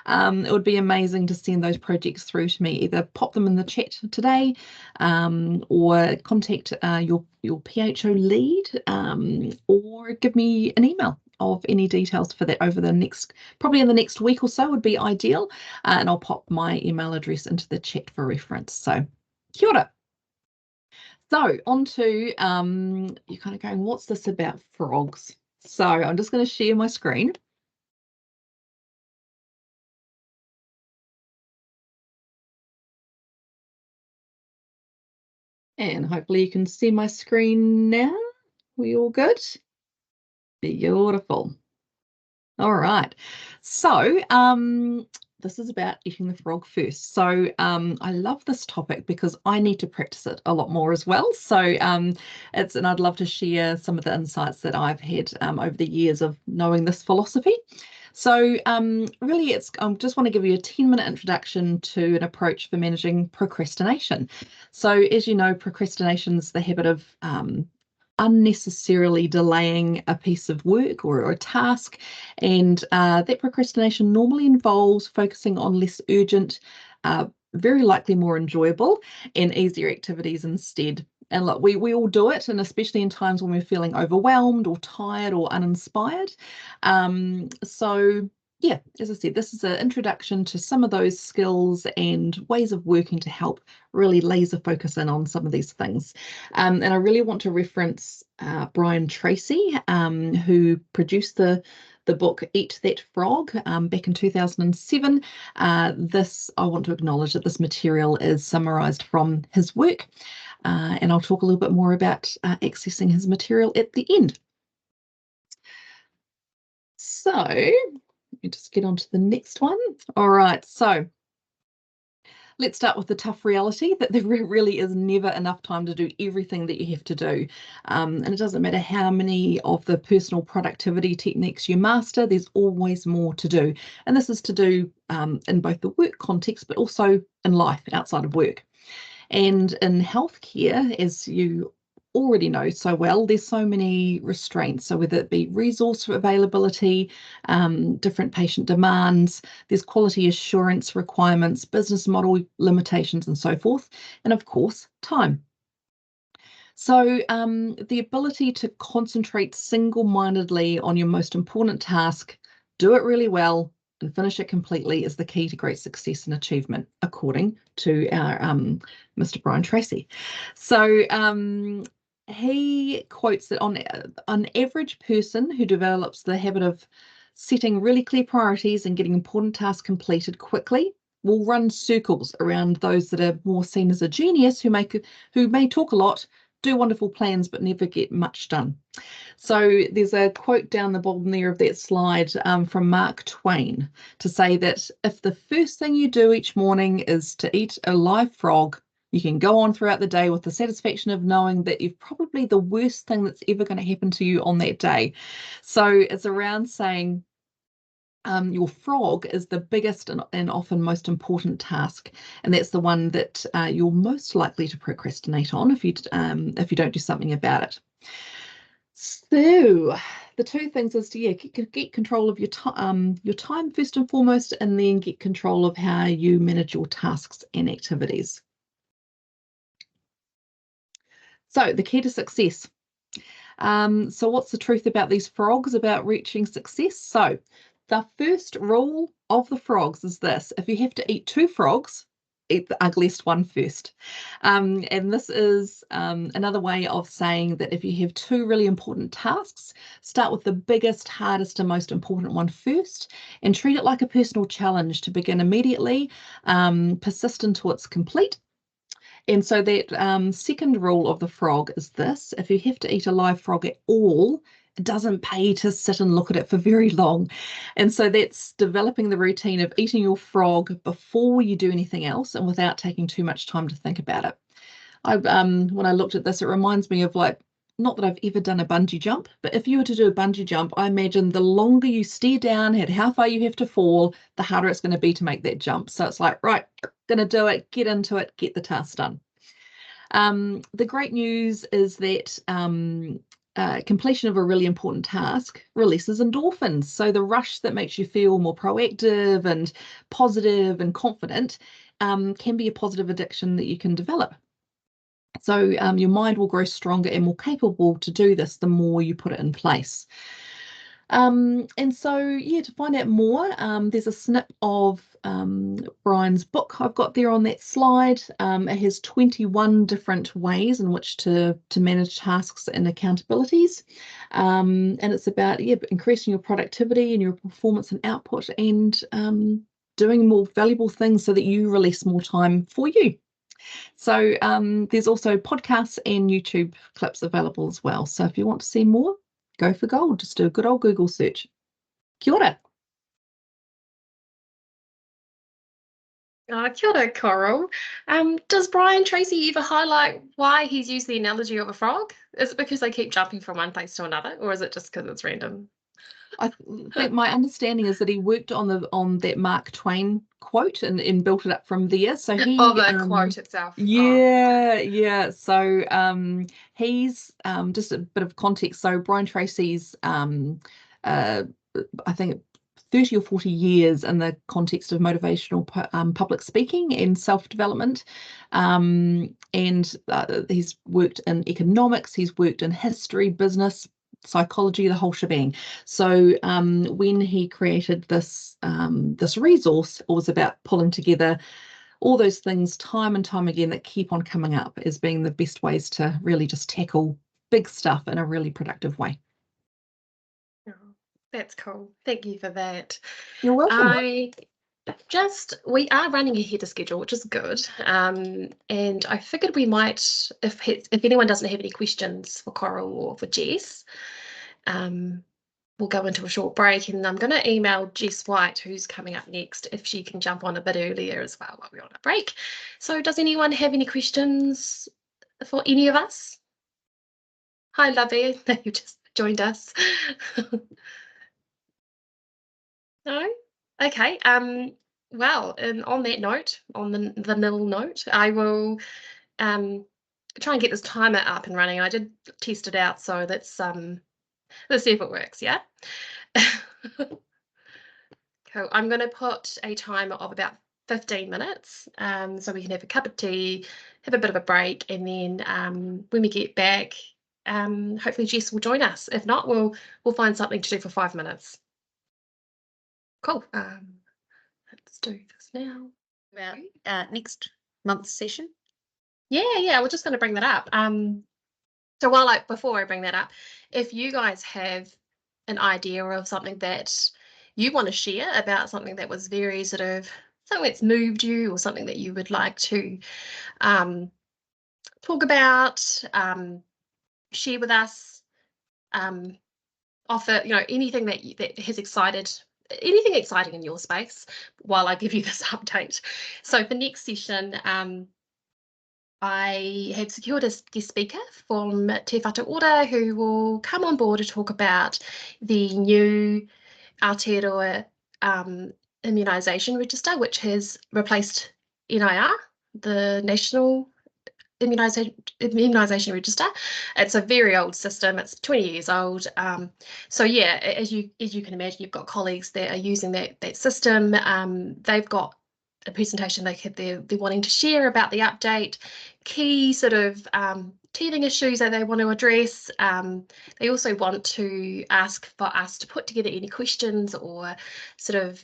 it would be amazing to send those projects through to me. Either pop them in the chat today or contact your PHO lead, or give me an email of any details for that over the next, probably in the next week or so would be ideal, and I'll pop my email address into the chat for reference. So kia ora. So on to, you're kind of going, what's this about frogs? So I'm just going to share my screen. And hopefully you can see my screen now. We all good? Beautiful. All right. So this is about eating the frog first. So I love this topic because I need to practice it a lot more as well. So and I'd love to share some of the insights that I've had over the years of knowing this philosophy. So really I just want to give you a 10-minute introduction to an approach for managing procrastination. So as you know, procrastination is the habit of unnecessarily delaying a piece of work or a task, and that procrastination normally involves focusing on less urgent, very likely more enjoyable and easier activities instead. And look, we all do it, and especially in times when we're feeling overwhelmed or tired or uninspired. So yeah, as I said, this is an introduction to some of those skills and ways of working to help really laser focus in on some of these things. And I really want to reference Brian Tracy, who produced the book Eat That Frog back in 2007. I want to acknowledge that this material is summarised from his work, and I'll talk a little bit more about accessing his material at the end. So let me just get on to the next one. All right, so let's start with the tough reality that there really is never enough time to do everything that you have to do. And it doesn't matter how many of the personal productivity techniques you master, there's always more to do. And this is to do in both the work context, but also in life outside of work. And in healthcare, as you already know so well, there's so many restraints. So whether it be resource availability, different patient demands, there's quality assurance requirements, business model limitations, and so forth, and of course, time. So the ability to concentrate single-mindedly on your most important task, do it really well, and finish it completely is the key to great success and achievement, according to our Mr. Brian Tracy. So he quotes that on an average person who develops the habit of setting really clear priorities and getting important tasks completed quickly will run circles around those that are more seen as a genius, who may talk a lot, do wonderful plans, but never get much done. So there's a quote down the bottom there of that slide from Mark Twain to say that if the first thing you do each morning is to eat a live frog, you can go on throughout the day with the satisfaction of knowing that you've probably the worst thing that's ever going to happen to you on that day. So it's around saying, your frog is the biggest and often most important task, and that's the one that you're most likely to procrastinate on if you don't do something about it. So the two things is to get control of your time first and foremost, and then get control of how you manage your tasks and activities. So the key to success. So what's the truth about these frogs about reaching success? So the first rule of the frogs is this: if you have to eat 2 frogs, eat the ugliest one first. And this is another way of saying that if you have 2 really important tasks, start with the biggest, hardest and most important one first, and treat it like a personal challenge to begin immediately, persist until it's complete. And so that second rule of the frog is this: if you have to eat a live frog at all, it doesn't pay to sit and look at it for very long. And so that's developing the routine of eating your frog before you do anything else and without taking too much time to think about it. When I looked at this, it reminds me of, like, not that I've ever done a bungee jump, but if you were to do a bungee jump, I imagine the longer you stare down at how far you have to fall, the harder it's going to be to make that jump. So it's like, right, going to do it, get into it, get the task done. The great news is that completion of a really important task releases endorphins. So the rush that makes you feel more proactive and positive and confident can be a positive addiction that you can develop. So your mind will grow stronger and more capable to do this the more you put it in place. And so, yeah, to find out more, there's a snip of Brian's book I've got there on that slide. It has 21 different ways in which to manage tasks and accountabilities. And it's about increasing your productivity and your performance and output, and doing more valuable things so that you release more time for you. So there's also podcasts and YouTube clips available as well. So if you want to see more, go for gold. Just do a good old Google search. Kia ora. Kia ora, Coral. Does Brian Tracy ever highlight why he's used the analogy of a frog? Is it because they keep jumping from one place to another, or is it just because it's random? I think my understanding is that he worked on that Mark Twain quote and built it up from there. So he the quote itself. Yeah. So he's just a bit of context. So Brian Tracy's I think 30 or 40 years in the context of motivational public speaking and self-development, and he's worked in economics, he's worked in history, business, psychology, the whole shebang. So when he created this resource, it was about pulling together all those things time and time again that keep on coming up as being the best ways to really just tackle big stuff in a really productive way. Oh, that's cool. Thank you for that. You're welcome. We are running ahead of schedule, which is good. And I figured we might, if anyone doesn't have any questions for Coral or for Jess, we'll go into a short break, and I'm going to email Jess White, who's coming up next, if she can jump on a bit earlier as well while we're on a break. So does anyone have any questions for any of us? Hi, Lovey. You just joined us. No? Okay. Well, and on that note, on the nil note, I will try and get this timer up and running. I did test it out, so let's see if it works. Yeah. Cool. I'm going to put a timer of about 15 minutes, so we can have a cup of tea, have a bit of a break, and then when we get back, hopefully Jess will join us. If not, we'll find something to do for 5 minutes. Cool. Let's do this now. About next month's session. Yeah, we're just going to bring that up. So before I bring that up, if you guys have an idea of something that you want to share about something that was very sort of something that's moved you or something that you would like to talk about, share with us, offer, anything that has anything exciting in your space while I give you this update. So for next session, I have secured a guest speaker from Te Whatu Ora who will come on board to talk about the new Aotearoa immunisation register, which has replaced NIR, the National Immunisation Register. It's a very old system. It's 20 years old. So yeah, as you can imagine, you've got colleagues that are using that system. They've got a presentation they're wanting to share about the update, key sort of teething issues that they want to address. They also want to ask for us to put together any questions or sort of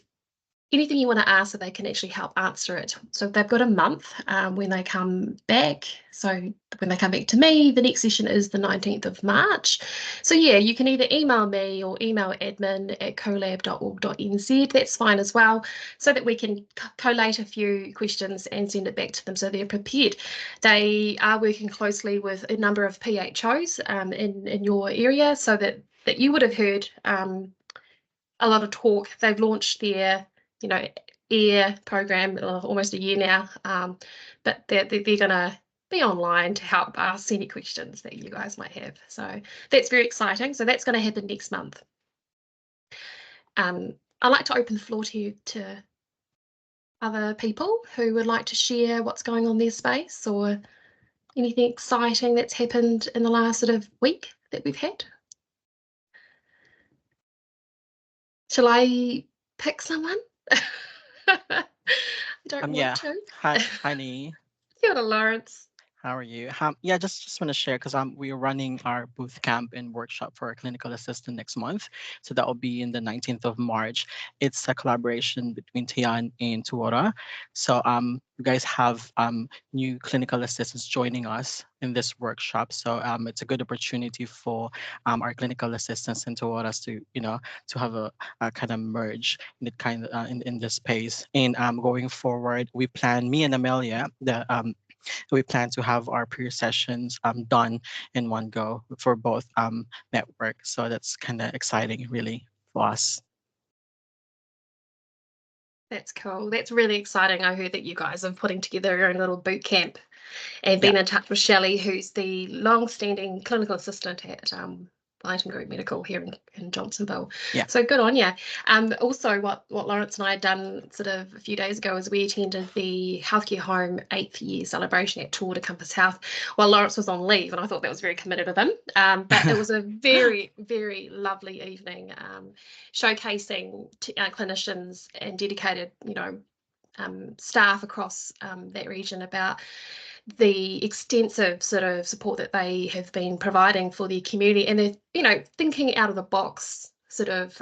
anything you want to ask so they can actually help answer it. So they've got a month when they come back. So when they come back to me, the next session is the 19th of March. So yeah, you can either email me or email admin@collab.org.nz. That's fine as well, so that we can collate a few questions and send it back to them so they're prepared. They are working closely with a number of PHOs in your area, so that you would have heard a lot of talk. They've launched their AIR program almost a year now, but they're going to be online to help ask any questions that you guys might have. So that's very exciting. So that's going to happen next month. I'd like to open the floor to other people who would like to share what's going on in their space or anything exciting that's happened in the last sort of week that we've had. Shall I pick someone? I don't want to. Hi, Nee. Kia ora, Lawrence. How are you? Yeah, just want to share because we're running our boot camp and workshop for a clinical assistant next month. So that will be in the 19th of March. It's a collaboration between Tian and Tuora. So you guys have new clinical assistants joining us in this workshop. So it's a good opportunity for our clinical assistants and Tuoras to to have a kind of merge in the in this space. And going forward, we plan, me and Amelia, we plan to have our peer sessions done in one go for both networks. So that's kind of exciting, really, for us. That's cool. That's really exciting. I heard that you guys are putting together your own little boot camp and been in touch with Shelley, who's the long-standing clinical assistant at Lighton Group Medical here in Johnsonville. Yeah. So good on you. Also, what Lawrence and I had done sort of a few days ago is we attended the Healthcare Home 8th year celebration at Tour de Compass Health while Lawrence was on leave, and I thought that was very committed of him. But it was a very, very lovely evening, showcasing clinicians and dedicated, staff across that region about the extensive sort of support that they have been providing for the community, and they're thinking out of the box sort of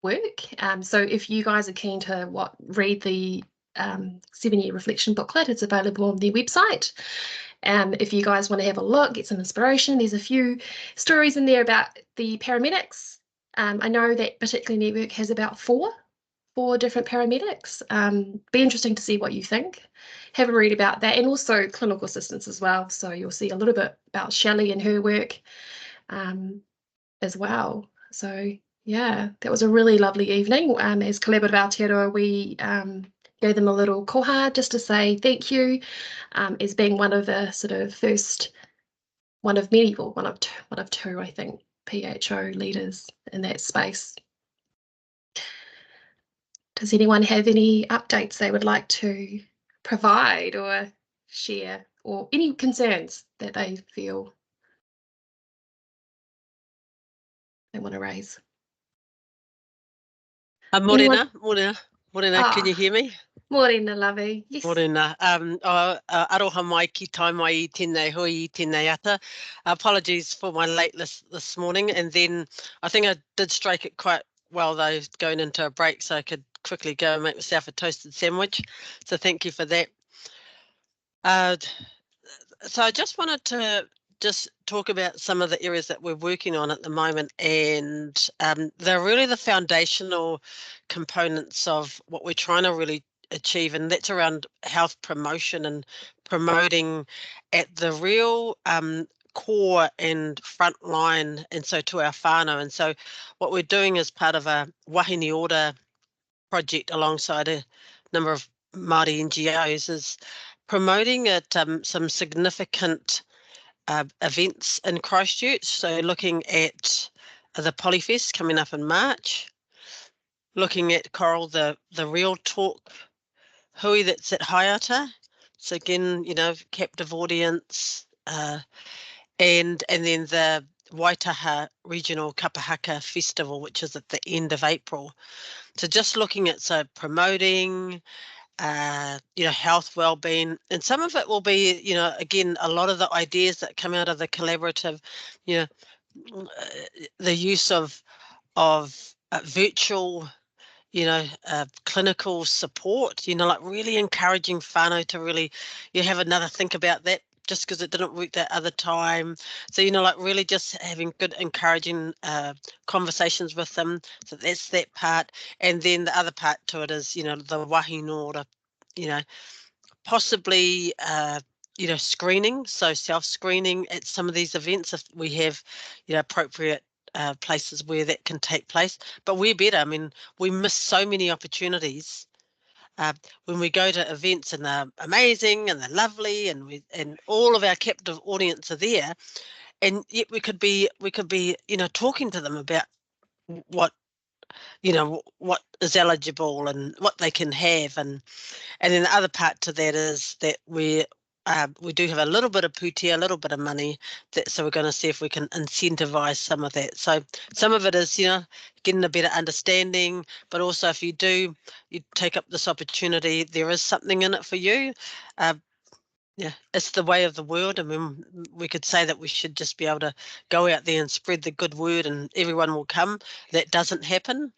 work. So if you guys are keen to read the 7-year reflection booklet, it's available on their website. If you guys want to have a look, get some inspiration, there's a few stories in there about the paramedics. I know that particular network has about four different paramedics. Be interesting to see what you think. Have a read about that, and also clinical assistants as well. So you'll see a little bit about Shelley and her work as well. So yeah, that was a really lovely evening. As Collaborative Aotearoa, we gave them a little koha just to say thank you, as being one of the sort of first, one of two, I think, PHO leaders in that space. Does anyone have any updates they would like to provide or share, or any concerns that they feel they want to raise? Morena, can you hear me? Morena, lovey. Yes. Morena. Aroha mai ki tai mai I tēnei hui I tēnei ata. Apologies for my lateness this morning, and then I think I did strike it quite well though, going into a break, so I could quickly go and make myself a toasted sandwich. So thank you for that. So I just wanted to just talk about some of the areas that we're working on at the moment, and they're really the foundational components of what we're trying to really achieve, and that's around health promotion and promoting at the real core and front line, and so to our whānau. And so what we're doing as part of a wahine order project alongside a number of Māori NGOs is promoting at some significant events in Christchurch. So looking at the Polyfest coming up in March, looking at Coral, the Real Talk hui that's at Haiata. So again, you know, captive audience, and then the Waitaha Regional Kapahaka Festival, which is at the end of April. So just looking at promoting, you know, health, well-being, and some of it will be, you know, again, a lot of the ideas that come out of the collaborative, you know, the use of virtual, you know, clinical support, you know, like really encouraging whānau to really, you have another think about that just because it didn't work that other time. So, you know, like really just having good, encouraging conversations with them. So that's that part. And then the other part to it is, you know, the wahine order, you know, possibly, you know, screening. So self-screening at some of these events, if we have, you know, appropriate places where that can take place. But we're better. I mean, we miss so many opportunities when we go to events, and they're amazing and they're lovely, and all of our captive audience are there, and yet we could be, you know, talking to them about what, you know, what is eligible and what they can have, and then the other part to that is that we do have a little bit of putia, a little bit of money, so we're going to see if we can incentivize some of that. So some of it is, you know, getting a better understanding, but also if you take up this opportunity, there is something in it for you. Yeah, it's the way of the world. I mean, we could say that we should just be able to go out there and spread the good word and everyone will come. That doesn't happen.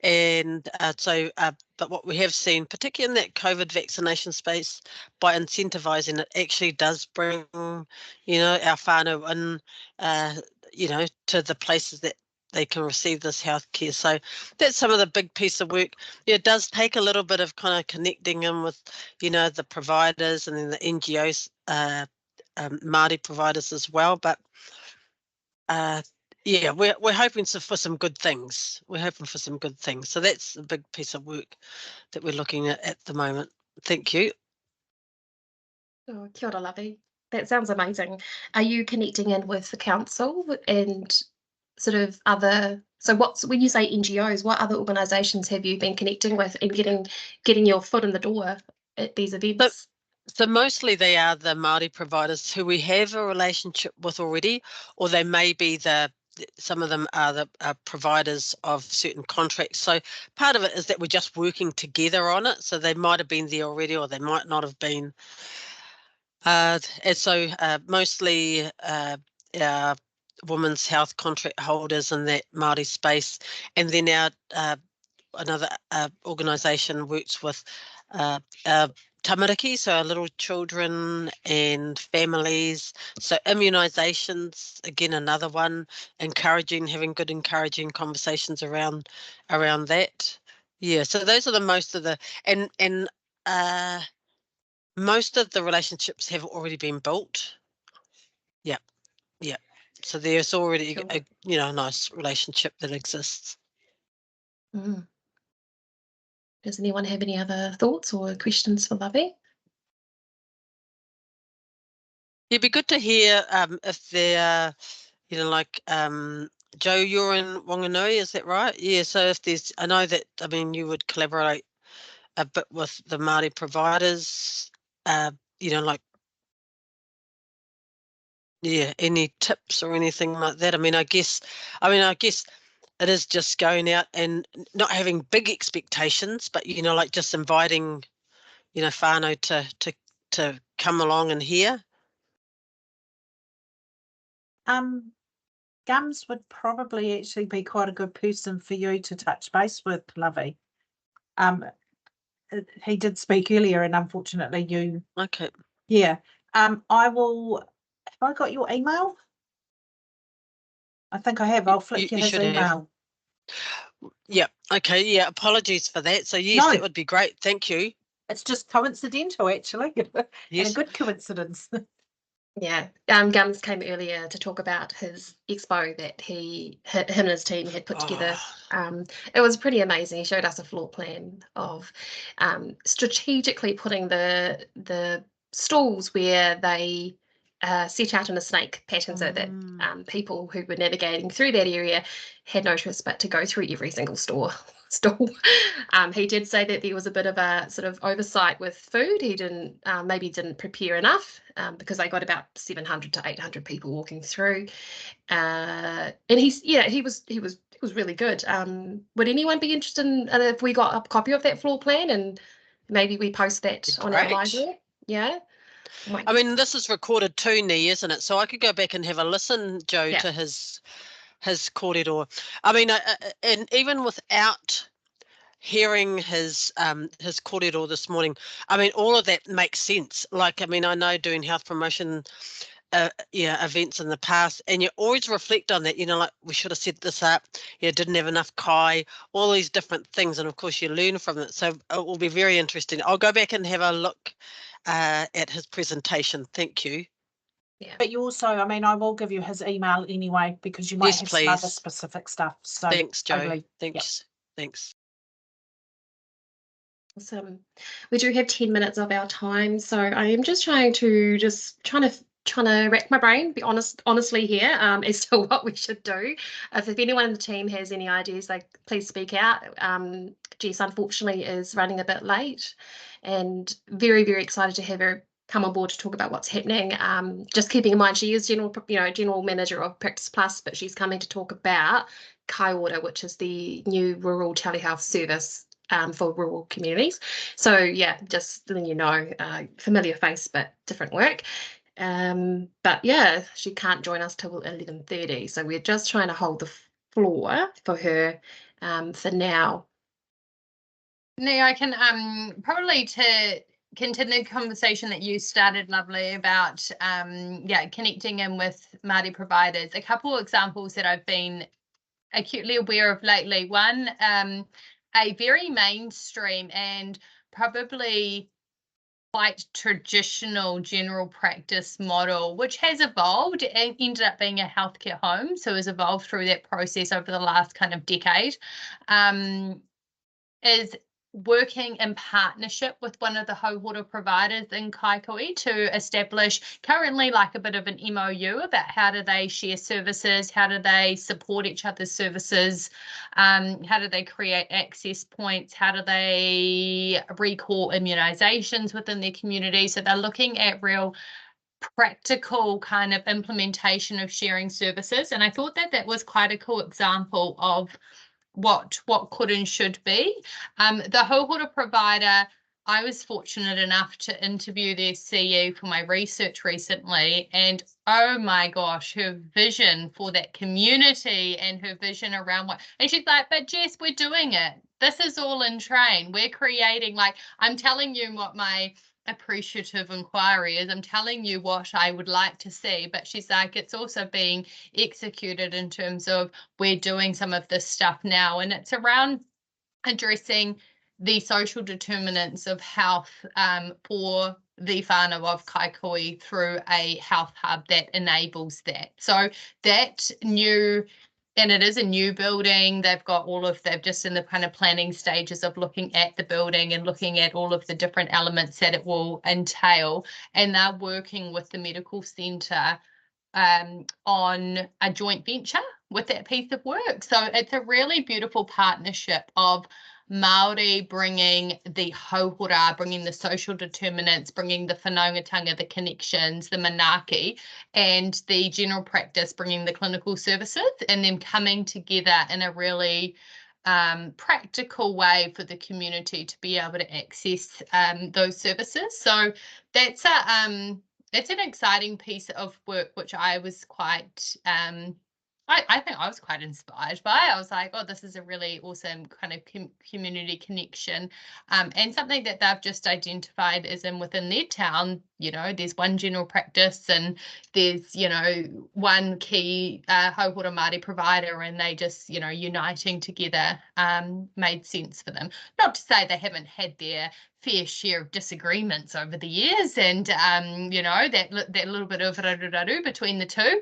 And but what we have seen, particularly in that COVID vaccination space, by incentivising it, actually does bring, you know, our whānau in, you know, to the places that they can receive this health care. So that's some of the big piece of work. Yeah, it does take a little bit of kind of connecting in with, you know, the providers and then the NGOs, Māori providers as well. But yeah, we're hoping for some good things. We're hoping for some good things. So that's a big piece of work that we're looking at the moment. Thank you. Oh, kia ora, lovey. That sounds amazing. Are you connecting in with the council and sort of other? So when you say NGOs, what other organisations have you been connecting with and getting your foot in the door at these events? So mostly they are the Māori providers who we have a relationship with already, or they may be some of them are the providers of certain contracts. So part of it is that we're just working together on it. So they might have been there already, or they might not have been. And so mostly our women's health contract holders in that Māori space, and then our another organisation works with our tamariki, so our little children and families. So immunisations, again, another one, having good encouraging conversations around that. Yeah, so those are the most of the, and most of the relationships have already been built. Yeah, yeah. So there's already Cool. a, you know, nice relationship that exists. Mm. Does anyone have any other thoughts or questions for Lovey? It'd be good to hear if they're, you know, like Joe, you're in Wanganui, is that right? Yeah, so if there's, I know that, I mean, you would collaborate a bit with the Māori providers, you know, like, yeah, any tips or anything like that? I guess it is just going out and not having big expectations, but, you know, like just inviting, you know, whānau to come along and hear. GUMZ would probably actually be quite a good person for you to touch base with, Lovey. He did speak earlier, and unfortunately you. Okay. Yeah. I will I got your email? I think I have. I'll flick you his should have. email. Yeah. Okay. Yeah. Apologies for that. So yes, No. that would be great. Thank you. It's just coincidental, actually, and a Yes. good coincidence. Yeah, GUMZ came earlier to talk about his expo that him and his team had put together. It was pretty amazing. He showed us a floor plan of strategically putting the stalls where they set out in a snake pattern so that people who were navigating through that area had no choice but to go through every single stall. He did say that there was a bit of a sort of oversight with food. He maybe didn't prepare enough because they got about 700 to 800 people walking through, and he was really good. Would anyone be interested in if we got a copy of that floor plan and maybe we post that on our library? Yeah. I mean, this is recorded too, Nee, isn't it? So I could go back and have a listen, Joe, to his kōrero. I mean, and even without hearing his kōrero this morning, I mean, all of that makes sense. Like, I mean, I know doing health promotion events in the past, and you always reflect on that, you know, like we should have set this up, didn't have enough kai, all these different things, and of course you learn from it. So it will be very interesting. I'll go back and have a look at his presentation. Thank you. Yeah. But you also, I mean, I will give you his email anyway, because you might have some other specific stuff. So thanks, Joe. totally. Thanks. Thanks. Awesome. We do have 10 minutes of our time, so I am just trying to rack my brain, be honestly here, as to what we should do. If anyone in the team has any ideas, like please speak out. Jess unfortunately is running a bit late, and very, very excited to have her come on board to talk about what's happening. Just keeping in mind she is general manager of Practice Plus, but she's coming to talk about Kai Order, which is the new rural telehealth service for rural communities. So yeah, just letting you know, familiar face but different work. But yeah, she can't join us till 11:30, so we're just trying to hold the floor for her for now. Nee, I can probably to continue the conversation that you started, Lovely, about connecting in with Māori providers. A couple of examples that I've been acutely aware of lately. One, a very mainstream and probably quite traditional general practice model, which has evolved and ended up being a healthcare home, so has evolved through that process over the last kind of decade, is working in partnership with one of the hauhora providers in Kaikoui to establish currently like a bit of an MOU about how do they share services, how do they support each other's services, how do they create access points, how do they recall immunisations within their community. So they're looking at real practical kind of implementation of sharing services, and I thought that was quite a cool example of what could and should be. The hauhora provider, I was fortunate enough to interview their CEO for my research recently, and oh my gosh, her vision for that community and her vision around and she's like, but Jess, we're doing it. This is all in train. We're creating, like, I'm telling you what my appreciative inquiry is. I'm telling you what I would like to see, but she's like, it's also being executed in terms of we're doing some of this stuff now, and it's around addressing the social determinants of health for the whānau of Kaikoui through a health hub that enables that. So that new, and it is a new building. They've just in the kind of planning stages of looking at the building and looking at all of the different elements that it will entail. And they're working with the medical centre on a joint venture with that piece of work. So it's a really beautiful partnership of Māori bringing the hauhora, bringing the social determinants, bringing the whanaungatanga, the connections, the manaaki, and the general practice, bringing the clinical services, and them coming together in a really practical way for the community to be able to access those services. So that's an exciting piece of work, which I was quite I think I was quite inspired by it. I was like, oh, this is a really awesome kind of community connection, and something that they've just identified as in within their town, there's one general practice and there's, one key hauhora Māori provider, and they just, uniting together made sense for them. Not to say they haven't had their fair share of disagreements over the years, and that little bit of raruraru between the two,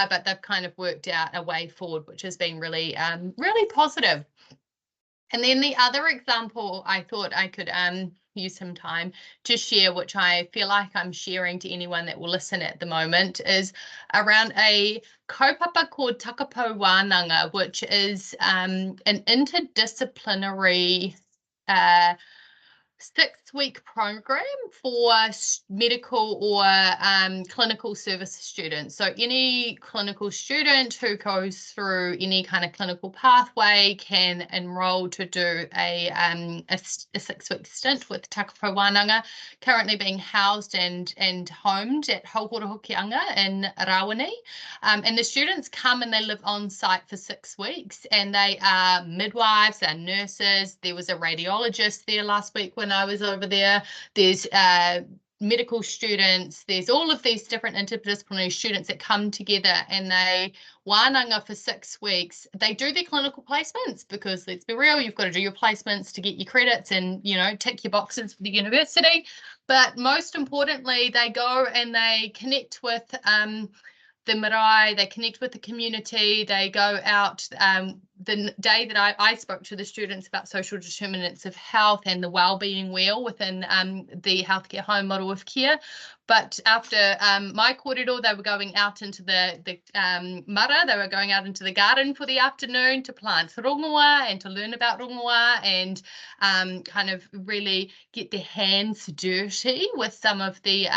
but they've kind of worked out a way forward, which has been really really positive. And then the other example I thought I could use some time to share, which I feel like I'm sharing to anyone that will listen at the moment, is around a kaupapa called Takapau Wānanga, which is an interdisciplinary 6-week program for medical or clinical service students. So any clinical student who goes through any kind of clinical pathway can enroll to do a 6-week stint with Takapau Wānanga, currently being housed and homed at Hauhora Hokianga in Rawene. And the students come and they live on site for 6 weeks, and they are midwives, they're nurses. There was a radiologist there last week when I was over there. There's medical students, there's all of these different interdisciplinary students that come together, and they wānanga for 6 weeks. They do their clinical placements, because let's be real, you've got to do your placements to get your credits and, tick your boxes for the university. But most importantly, they go and they connect with the marae, they connect with the community, they go out. The day that I spoke to the students about social determinants of health and the wellbeing wheel within the healthcare home model of care. But after my kōrero, they were going out into the mara, they were going out into the garden for the afternoon to plant rongoa and to learn about rongoa, and kind of really get their hands dirty with some of the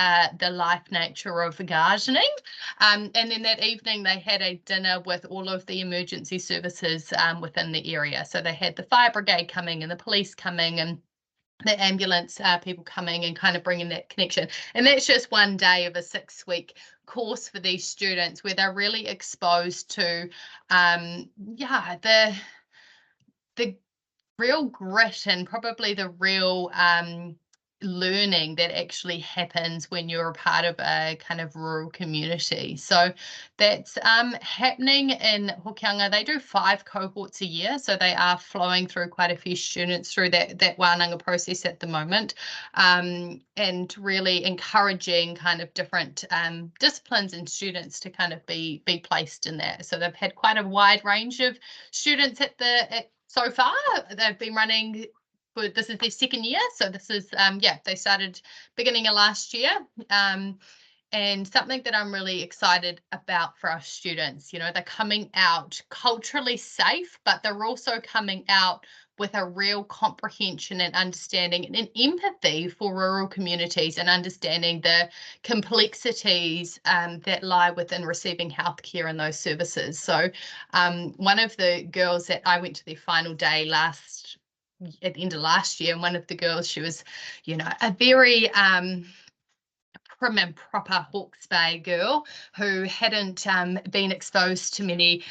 life nature of gardening. And then that evening they had a dinner with all of the emergency services within the area. So they had the fire brigade coming and the police coming and the ambulance people coming, and kind of bringing that connection. And that's just one day of a 6-week course for these students, where they're really exposed to the real grit and probably the real learning that actually happens when you're a part of a kind of rural community. So that's happening in Hokianga. They do 5 cohorts a year, so they are flowing through quite a few students through that wānanga process at the moment, and really encouraging kind of different disciplines and students to kind of be placed in that. So they've had quite a wide range of students so far. They've been running, this is their 2nd year, so this is they started beginning of last year, and something that I'm really excited about for our students. They're coming out culturally safe, but they're also coming out with a real comprehension and understanding and empathy for rural communities, and understanding the complexities that lie within receiving healthcare and those services. So one of the girls that I went to their final day at the end of last year, and one of the girls, she was, a very prim and proper Hawke's Bay girl who hadn't been exposed to many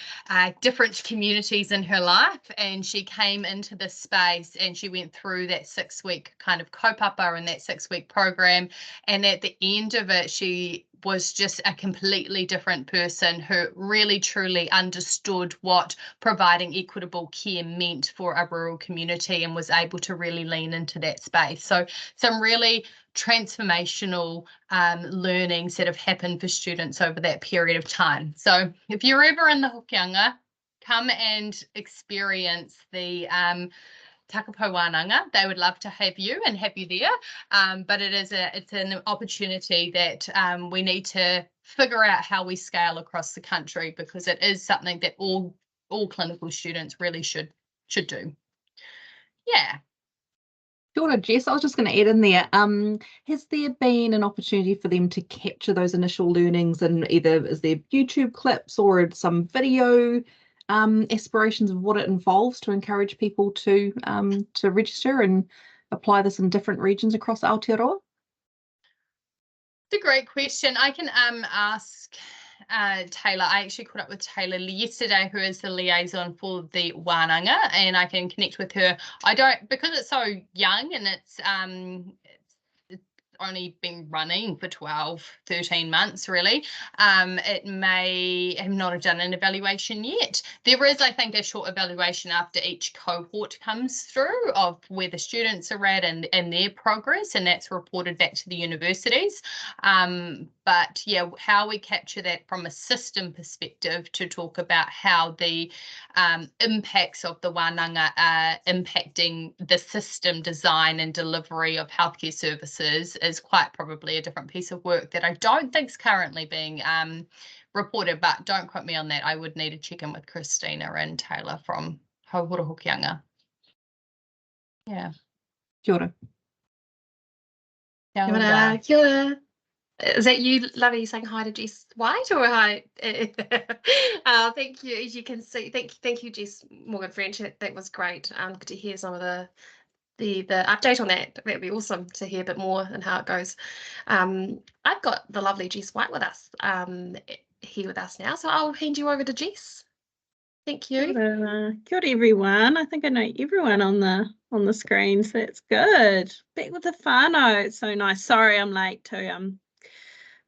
different communities in her life, and she came into this space and she went through that 6-week kind of kaupapa and that 6-week program, and at the end of it she was just a completely different person who really truly understood what providing equitable care meant for a rural community, and was able to really lean into that space. So some really transformational learnings that have happened for students over that period of time. So if you're ever in the Hokianga, come and experience the Takapau Wānanga. They would love to have you there, but it's an opportunity that we need to figure out how we scale across the country, because it is something that all clinical students really should do. Yeah. Kia ora, Jess. I was just going to add in there, has there been an opportunity for them to capture those initial learnings, and either is there YouTube clips or some video aspirations of what it involves to encourage people to register and apply this in different regions across Aotearoa? It's a great question. I can ask Taylor. I actually caught up with Taylor yesterday, who is the liaison for the Wānanga, and I can connect with her. I don't, because it's so young and it's only been running for 13 months really. It may have not have done an evaluation yet. There is, I think, a short evaluation after each cohort comes through of where the students are at and their progress, and that's reported back to the universities. But yeah, how we capture that from a system perspective to talk about how the impacts of the wānanga are impacting the system design and delivery of healthcare services is quite probably a different piece of work that I don't think is currently being reported, but don't quote me on that. I would need to check in with Christina and Taylor from Hauhura Hokianga. Yeah. Kia ora. Kia ora. Kia ora. Is that you, Lovey, saying hi to Jess White, or hi? Thank you. As you can see, thank you, Jess Morgan French. That was great. Good to hear some of the update on that. That'd be awesome to hear a bit more and how it goes. I've got the lovely Jess White with us here with us now, so I'll hand you over to Jess. Thank you. Kia ora everyone. I think I know everyone on the screen, so that's good. Back with the whānau. It's so nice. Sorry I'm late too.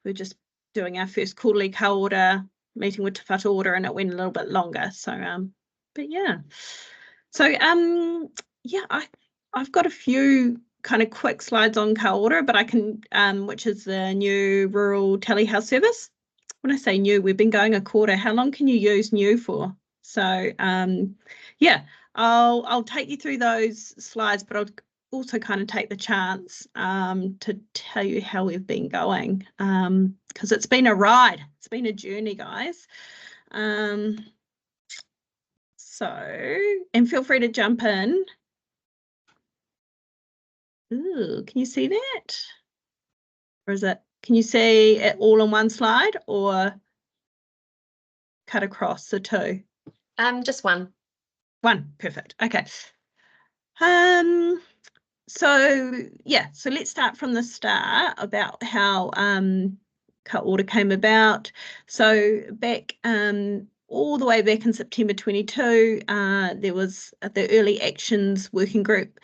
We're just doing our first quarterly ka-ora meeting with Te Whatu Order, and it went a little bit longer. So but yeah. So yeah, I've got a few kind of quick slides on ka-ora, but I can which is the new rural telehealth service. When I say new, we've been going a quarter. How long can you use new for? So yeah, I'll take you through those slides, but I'll also kind of take the chance to tell you how we've been going, because it's been a ride. It's been a journey, guys. So, and feel free to jump in. Ooh, can you see that? Or is it, can you see it all on one slide or cut across the two? Just one. One, perfect. Okay. So yeah, so let's start from the start about how ka-ora came about. So back all the way back in September 22, there was the Early Actions Working Group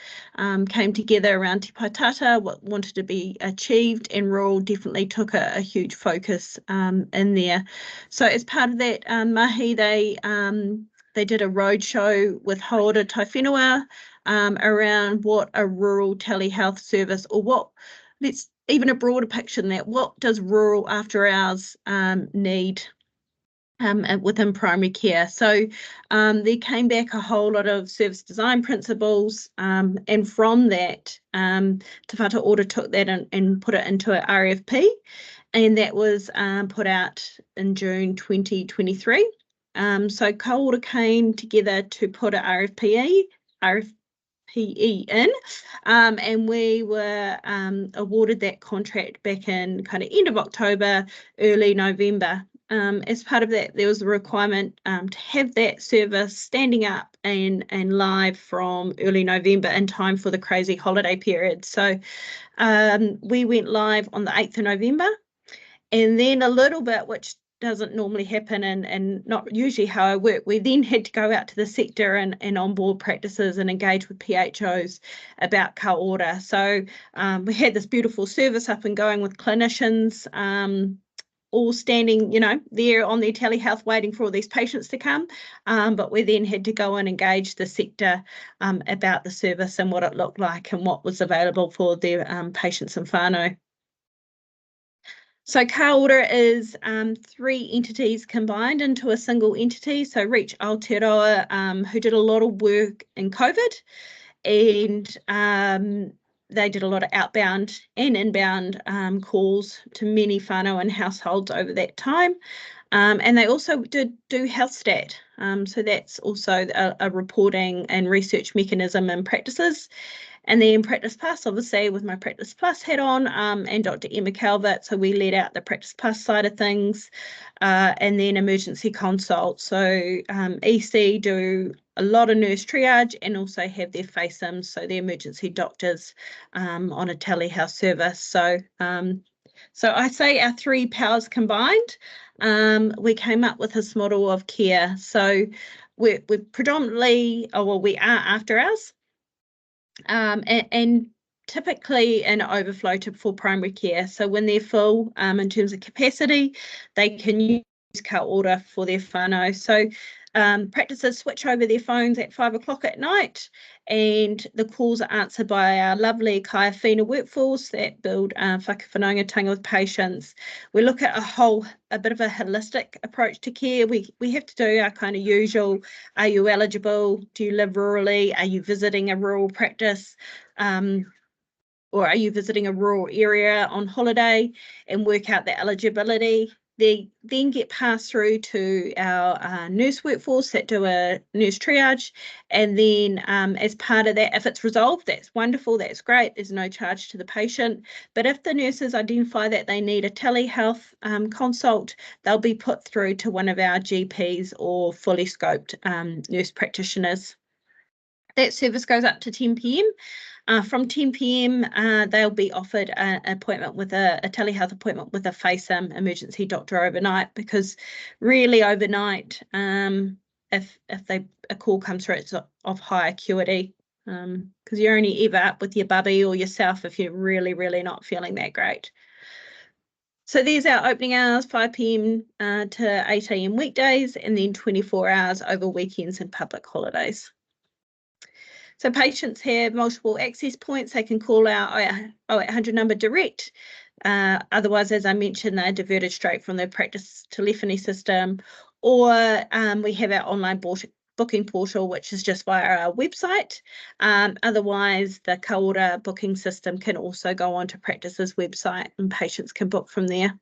came together around Te Pai Tata, what wanted to be achieved, and rural definitely took a huge focus in there. So as part of that mahi, they did a roadshow with Haora Tai Whenua around what a rural telehealth service, or what, let's even a broader picture than that, what does rural after hours need within primary care. So there came back a whole lot of service design principles, and from that Te Whatu Order took that and put it into an RFP, and that was put out in June 2023. So ka-ora came together to put an RFPE in, and we were awarded that contract back in kind of end of October, early November. As part of that, there was a requirement to have that service standing up and live from early November in time for the crazy holiday period. So we went live on the 8th of November, and then a little bit, which doesn't normally happen and not usually how I work, we then had to go out to the sector and onboard practices and engage with PHOs about ka-ora. So we had this beautiful service up and going with clinicians all standing, you know, there on their telehealth waiting for all these patients to come, but we then had to go and engage the sector about the service and what it looked like and what was available for their patients and whānau. So ka-ora is 3 entities combined into a single entity. So Reach Aotearoa, who did a lot of work in COVID, and they did a lot of outbound and inbound calls to many whānau and households over that time. And they also did do health stat. So that's also a reporting and research mechanism and practices. And then Practice Plus, obviously, with my Practice Plus hat on, and Dr. Emma Calvert. So we led out the Practice Plus side of things, and then emergency consult. So EC do a lot of nurse triage and also have their FACEMs, so the emergency doctors on a telehealth service. So So I say our three powers combined, we came up with this model of care. So we're predominantly, we are after hours, and typically an overflow to full primary care. So when they're full in terms of capacity, they can use ka ora for their whānau. So practices switch over their phones at 5 o'clock at night, and the calls are answered by our lovely Kai Whina workforce that build whakawhanaungatanga with patients. We look at a bit of a holistic approach to care. We have to do our kind of usual, are you eligible? Do you live rurally? Are you visiting a rural practice? Or are you visiting a rural area on holiday, and work out the eligibility. They then get passed through to our nurse workforce that do a nurse triage, and then as part of that, if it's resolved, that's wonderful, that's great, there's no charge to the patient. But if the nurses identify that they need a telehealth consult, they'll be put through to one of our GPs or fully scoped nurse practitioners. That service goes up to 10 p.m. From 10 p.m, they'll be offered an appointment with a telehealth appointment with a FaceTime emergency doctor overnight, because really overnight, if a call comes through, it's of high acuity, because you're only ever up with your bubby or yourself if you're really, really not feeling that great. So there's our opening hours, 5 p.m. To 8 a.m. weekdays, and then 24 hours over weekends and public holidays. So patients have multiple access points. They can call our 0800 number direct. Otherwise, as I mentioned, they're diverted straight from their practice telephony system, or we have our online booking portal, which is just via our website. Otherwise, the ka ora booking system can also go onto practice's website, and patients can book from there.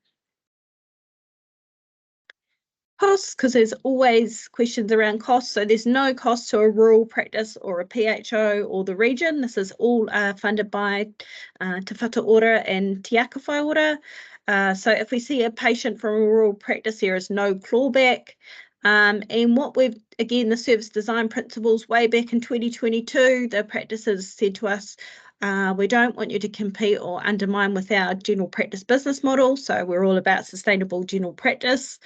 Costs, because there's always questions around costs. So there's no cost to a rural practice or a PHO or the region. This is all funded by Te Whatu Ora and Te Aka Whai Ora. So if we see a patient from a rural practice, there is no clawback. And what again, the service design principles way back in 2022, the practices said to us, we don't want you to compete or undermine with our general practice business model. So we're all about sustainable general practice.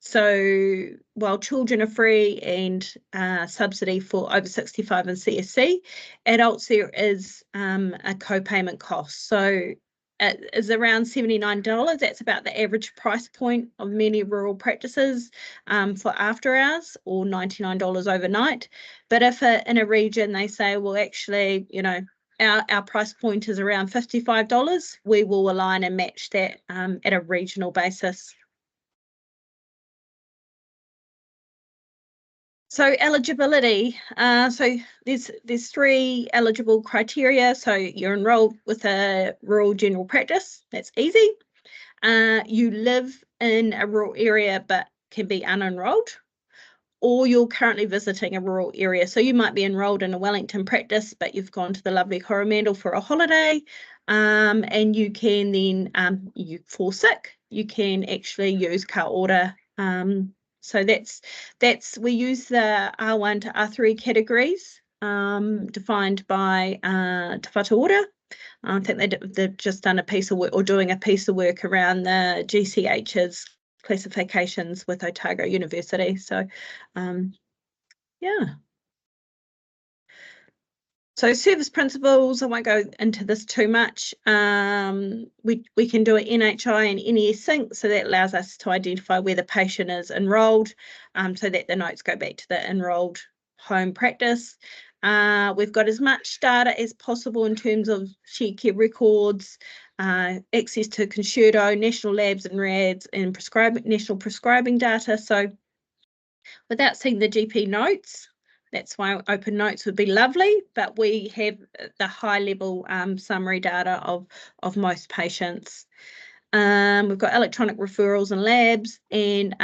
So while children are free and subsidy for over 65 and CSC, adults there is a co-payment cost. So it is around $79. That's about the average price point of many rural practices for after hours, or $99 overnight. But if in a region they say, well, actually, you know, our price point is around $55, we will align and match that at a regional basis. So eligibility, so there's three eligible criteria. So you're enrolled with a rural general practice, that's easy. You live in a rural area but can be unenrolled, or you're currently visiting a rural area. So you might be enrolled in a Wellington practice, but you've gone to the lovely Coromandel for a holiday, and you can then, you fall sick, you can actually use ka ora. So we use the R1 to R3 categories defined by Te Whatu Ora. I think they've just done a piece of work, or doing a piece of work around the GCH's classifications with Otago University. So yeah. So service principles, I won't go into this too much. We can do an NHI and NES sync, so that allows us to identify where the patient is enrolled, so that the notes go back to the enrolled home practice. We've got as much data as possible in terms of shared care records, access to Concerto, national labs and RADs, and national prescribing data. So without seeing the GP notes, that's why open notes would be lovely, but we have the high level summary data of most patients. We've got electronic referrals and labs, and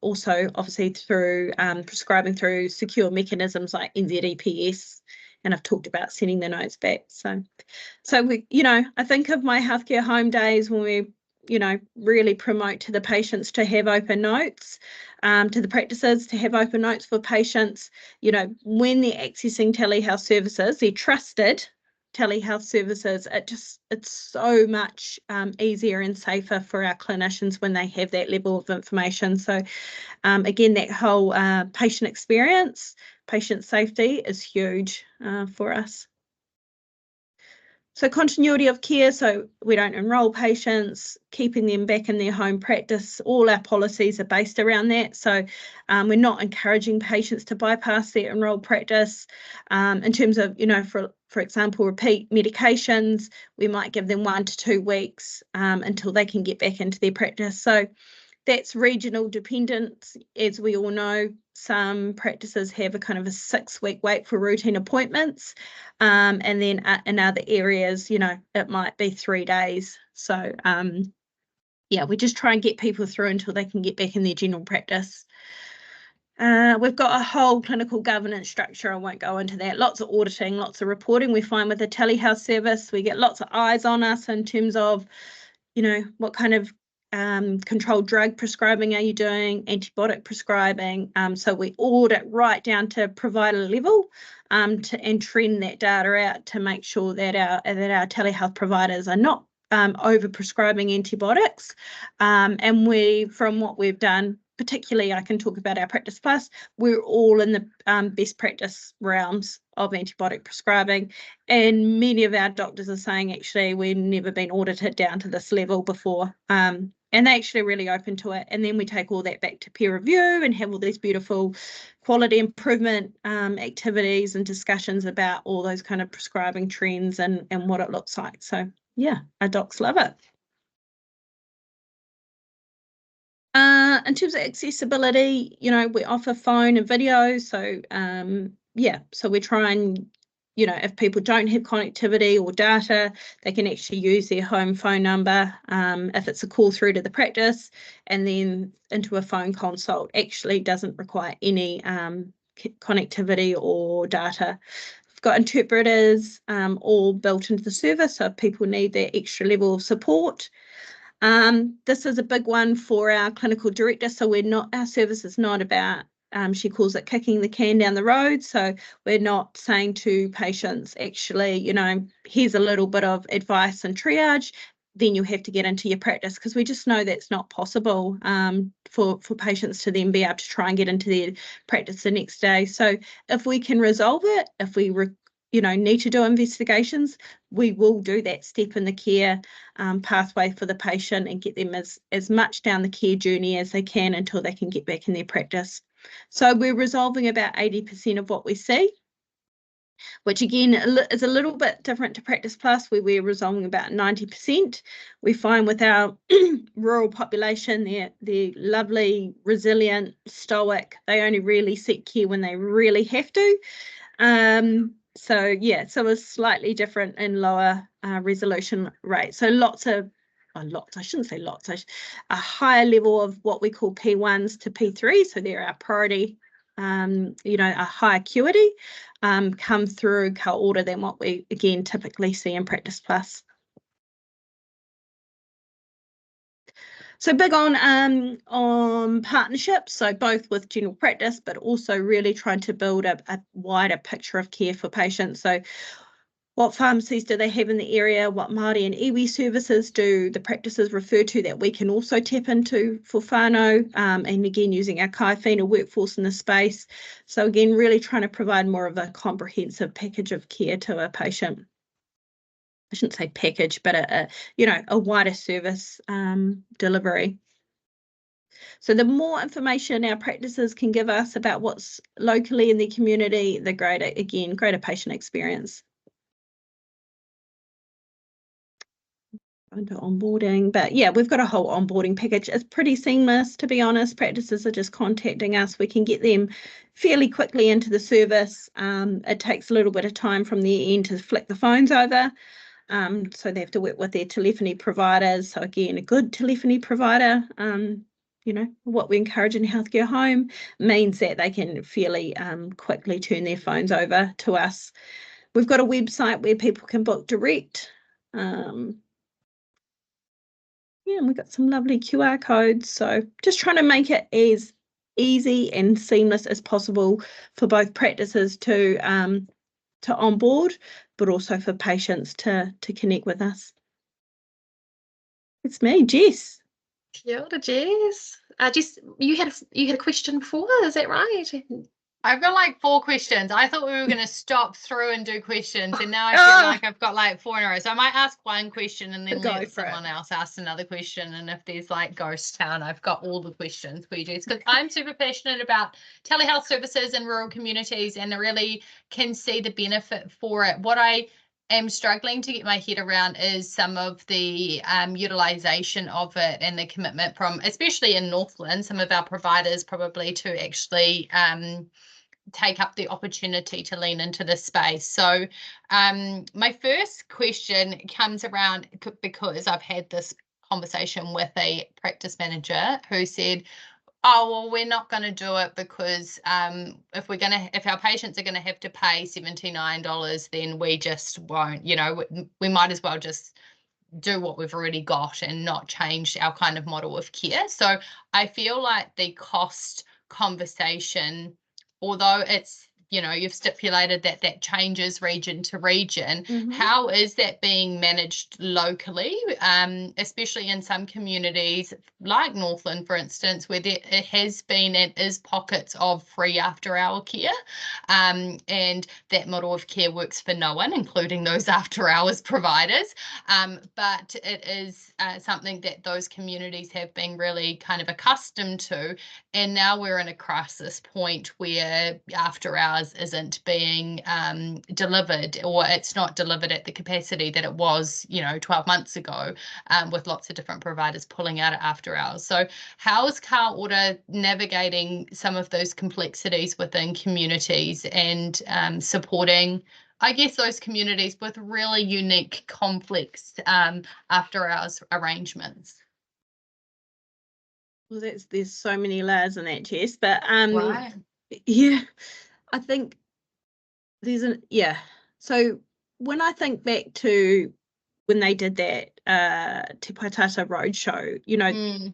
also obviously through prescribing through secure mechanisms like NZEPS, and I've talked about sending the notes back. So we, you know, I think of my healthcare home days when we, you know, really promote to the patients to have open notes, to the practices to have open notes for patients. You know, when they're accessing telehealth services, they're trusted telehealth services, it's so much easier and safer for our clinicians when they have that level of information. So again, that whole patient experience, patient safety is huge for us. So continuity of care, so we don't enrol patients, keeping them back in their home practice. All our policies are based around that. So we're not encouraging patients to bypass their enrolled practice. In terms of, for example, repeat medications, we might give them 1 to 2 weeks until they can get back into their practice. So that's regional dependent. As we all know, some practices have a kind of a 6-week wait for routine appointments. And then in other areas, it might be 3 days. So, yeah, we just try and get people through until they can get back in their general practice. We've got a whole clinical governance structure. I won't go into that. Lots of auditing, lots of reporting. We find with the telehealth service, we get lots of eyes on us in terms of, what kind of controlled drug prescribing are you doing, antibiotic prescribing. So we audit right down to provider level and trend that data out to make sure that our telehealth providers are not over prescribing antibiotics. And from what we've done, particularly I can talk about our Practice Plus, we're all in the best practice realms of antibiotic prescribing, and many of our doctors are saying actually we've never been audited down to this level before, and they're actually really open to it. And then we take all that back to peer review and have all these beautiful quality improvement activities and discussions about all those kind of prescribing trends and what it looks like. So yeah, our docs love it. In terms of accessibility, we offer phone and video. So yeah, so we try and, if people don't have connectivity or data, they can actually use their home phone number if it's a call through to the practice, and then into a phone consult. Actually doesn't require any connectivity or data. We've got interpreters all built into the service, so if people need that extra level of support. This is a big one for our clinical director. So our service is not about, she calls it kicking the can down the road. So we're not saying to patients, actually, here's a little bit of advice and triage, then you have to get into your practice, because we just know that's not possible for patients to then be able to try and get into their practice the next day. So if we can resolve it, if we need to do investigations, we will do that step in the care pathway for the patient and get them as much down the care journey as they can until they can get back in their practice. So we're resolving about 80% of what we see, which again is a little bit different to Practice Plus, where we're resolving about 90%. We find with our rural population, they're lovely, resilient, stoic. They only really seek care when they really have to. So yeah, so it's slightly different and lower resolution rate. So I shouldn't say lots, a higher level of what we call P1s to P3. So they're our priority, a high acuity, come through co-order than what we again typically see in Practice Plus. So big on partnerships, so both with general practice, but also really trying to build a wider picture of care for patients. So what pharmacies do they have in the area? What Māori and iwi services do the practices refer to that we can also tap into for whānau, and again, using our kaiwhina workforce in the space. So again, really trying to provide more of a comprehensive package of care to a patient. I shouldn't say package, but a wider service delivery. So the more information our practices can give us about what's locally in the community, the greater patient experience. Into onboarding, but yeah, we've got a whole onboarding package. It's pretty seamless, to be honest. Practices are just contacting us. We can get them fairly quickly into the service. It takes a little bit of time from their end to flick the phones over. So they have to work with their telephony providers. So again, a good telephony provider, what we encourage in healthcare home means that they can fairly quickly turn their phones over to us. We've got a website where people can book direct. Yeah, and we've got some lovely QR codes. So just trying to make it as easy and seamless as possible for both practices to onboard, but also for patients to connect with us. It's me, Jess. Kia ora, Jess. Jess, you had a question before, is that right? I've got like 4 questions. I thought we were going to stop through and do questions, and now I feel like I've got like 4 in a row. So I might ask one question and then let someone else ask another question. And if there's like ghost town, I've got all the questions for you, Jess, because I'm super passionate about telehealth services in rural communities, and I really can see the benefit for it. What I am struggling to get my head around is some of the utilization of it and the commitment from, especially in Northland, some of our providers probably to actually take up the opportunity to lean into this space. So my first question comes around because I've had this conversation with a practice manager who said, oh, well, we're not going to do it because if our patients are going to have to pay $79, then we just won't, we might as well just do what we've already got and not change our kind of model of care. So I feel like the cost conversation, although it's, you've stipulated that changes region to region, how is that being managed locally, especially in some communities like Northland, for instance, where it has been and is pockets of free after-hour care, and that model of care works for no one, including those after-hours providers, but it is something that those communities have been really kind of accustomed to, and now we're in a crisis point where after-hours isn't being delivered, or it's not delivered at the capacity that it was 12 months ago, with lots of different providers pulling out after hours. So how is Ka Ora navigating some of those complexities within communities and supporting, I guess, those communities with really unique, complex after hours arrangements? Well, there's so many layers in that, Jess, but Right. yeah, I think so when I think back to when they did that Te Paitata Roadshow,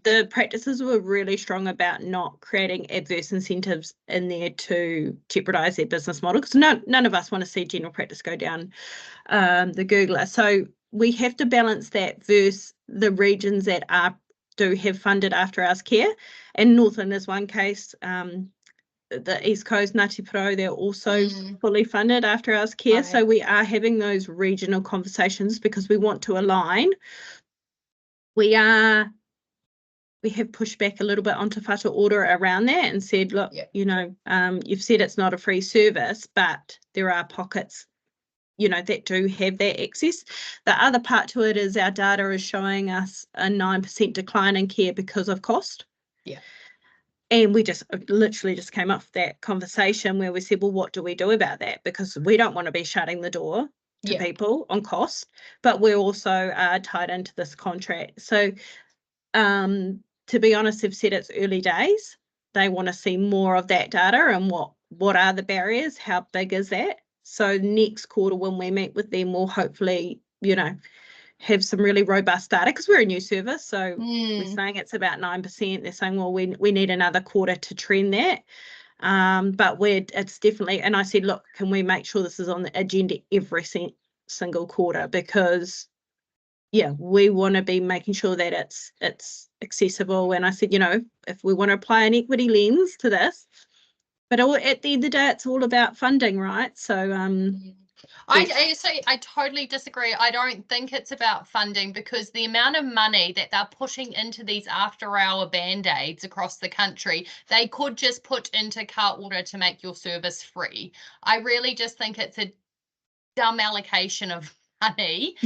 the practices were really strong about not creating adverse incentives in there to jeopardise their business model, because none of us want to see general practice go down the Googler. So we have to balance that versus the regions that do have funded after-hours care, and Northland is one case. The East Coast, Ngāti Porou, they're also fully funded after-hours care. Right. So we are having those regional conversations because we want to align. We have pushed back a little bit onto Whatu Ora around that and said, look, you've said it's not a free service, but there are pockets, that do have that access. The other part to it is our data is showing us a 9% decline in care because of cost. Yeah. And we literally just came off that conversation where we said, well, what do we do about that? Because we don't want to be shutting the door to people on cost, but we also are tied into this contract. So to be honest, they've said it's early days. They want to see more of that data and what are the barriers, how big is that? So next quarter when we meet with them, we'll hopefully, have some really robust data, because we're a new service. So we're saying it's about 9%. They're saying, well, we need another quarter to trend that. But it's definitely, and I said, look, can we make sure this is on the agenda every single quarter? Because we want to be making sure that it's accessible. And I said, if we want to apply an equity lens to this, but at the end of the day, it's all about funding, right? So I totally disagree. I don't think it's about funding, because the amount of money that they're putting into these after-hour band-aids across the country, they could just put into Ka Ora to make your service free. I really just think it's a dumb allocation of money.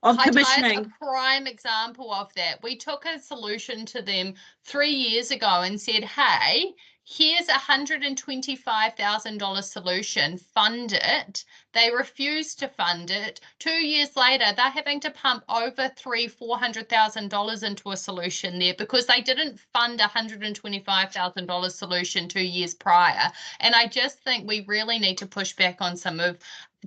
Of commissioning. A prime example of that. We took a solution to them 3 years ago and said, hey, here's $125,000 solution, fund it. They refused to fund it. 2 years later, they're having to pump over $400,000 into a solution there because they didn't fund a $125,000 solution 2 years prior. And I just think we really need to push back on some of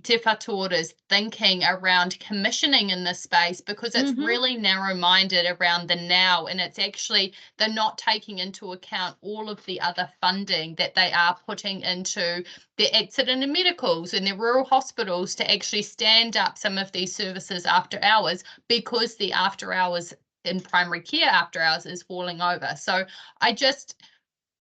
Te Whatuora's thinking around commissioning in this space, because it's really narrow-minded around the now, and it's actually they're not taking into account all of the other funding that they are putting into the accident and medicals and the rural hospitals to actually stand up some of these services after hours, because the after hours in primary care after hours is falling over. So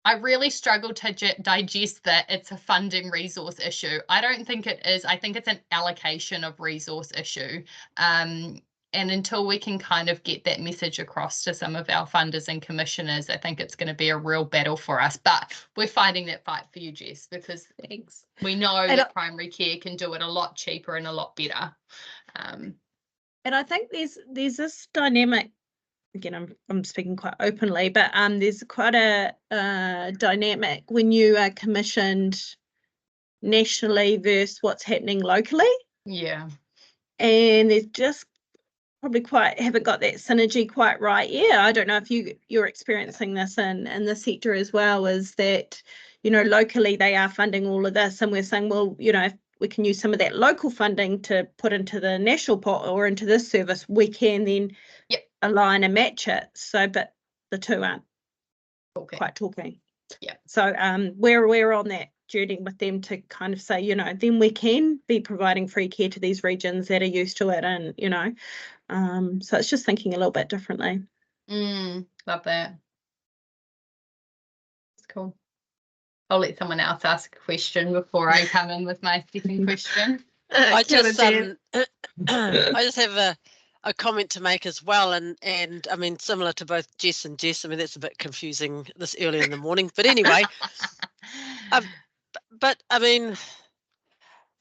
I really struggle to digest that it's a funding resource issue. I don't think it is. I think it's an allocation of resource issue. And until we can kind of get that message across to some of our funders and commissioners, I think it's going to be a real battle for us. But we're fighting that fight for you, Jess, because we know that primary care can do it a lot cheaper and a lot better. And I think there's this dynamic. Again, I'm speaking quite openly, but there's quite a dynamic when you are commissioned nationally versus what's happening locally. Yeah. And there's just probably haven't got that synergy quite right. Yeah, I don't know if you're experiencing this in the sector as well, is that, locally they are funding all of this, and we're saying, well, if we can use some of that local funding to put into the national pot or into this service, we can then align and match it. So, but the two aren't quite talking. Yeah. So we're on that journey with them to kind of say, then we can be providing free care to these regions that are used to it, and so it's just thinking a little bit differently. Love that. That's cool. I'll let someone else ask a question before I come in with my second question. I just have a comment to make as well, and I mean, similar to both Jess and Jess. I mean, that's a bit confusing this early in the morning, but anyway. But I mean,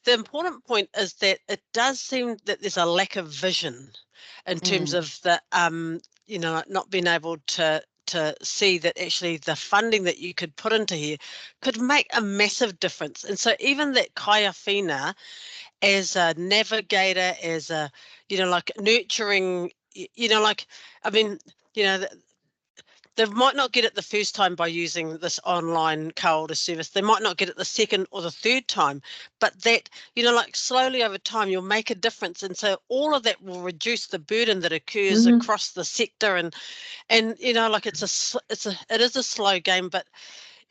the important point is that it does seem that there's a lack of vision in terms of the not being able to see that actually the funding that you could put into here could make a massive difference. And so even that kaiawhina as a navigator, as a like nurturing, I mean, they might not get it the first time by using this online ka-ora service. They might not get it the second or the third time, but that, like slowly over time, you'll make a difference. And so all of that will reduce the burden that occurs across the sector. And like it is a slow game, but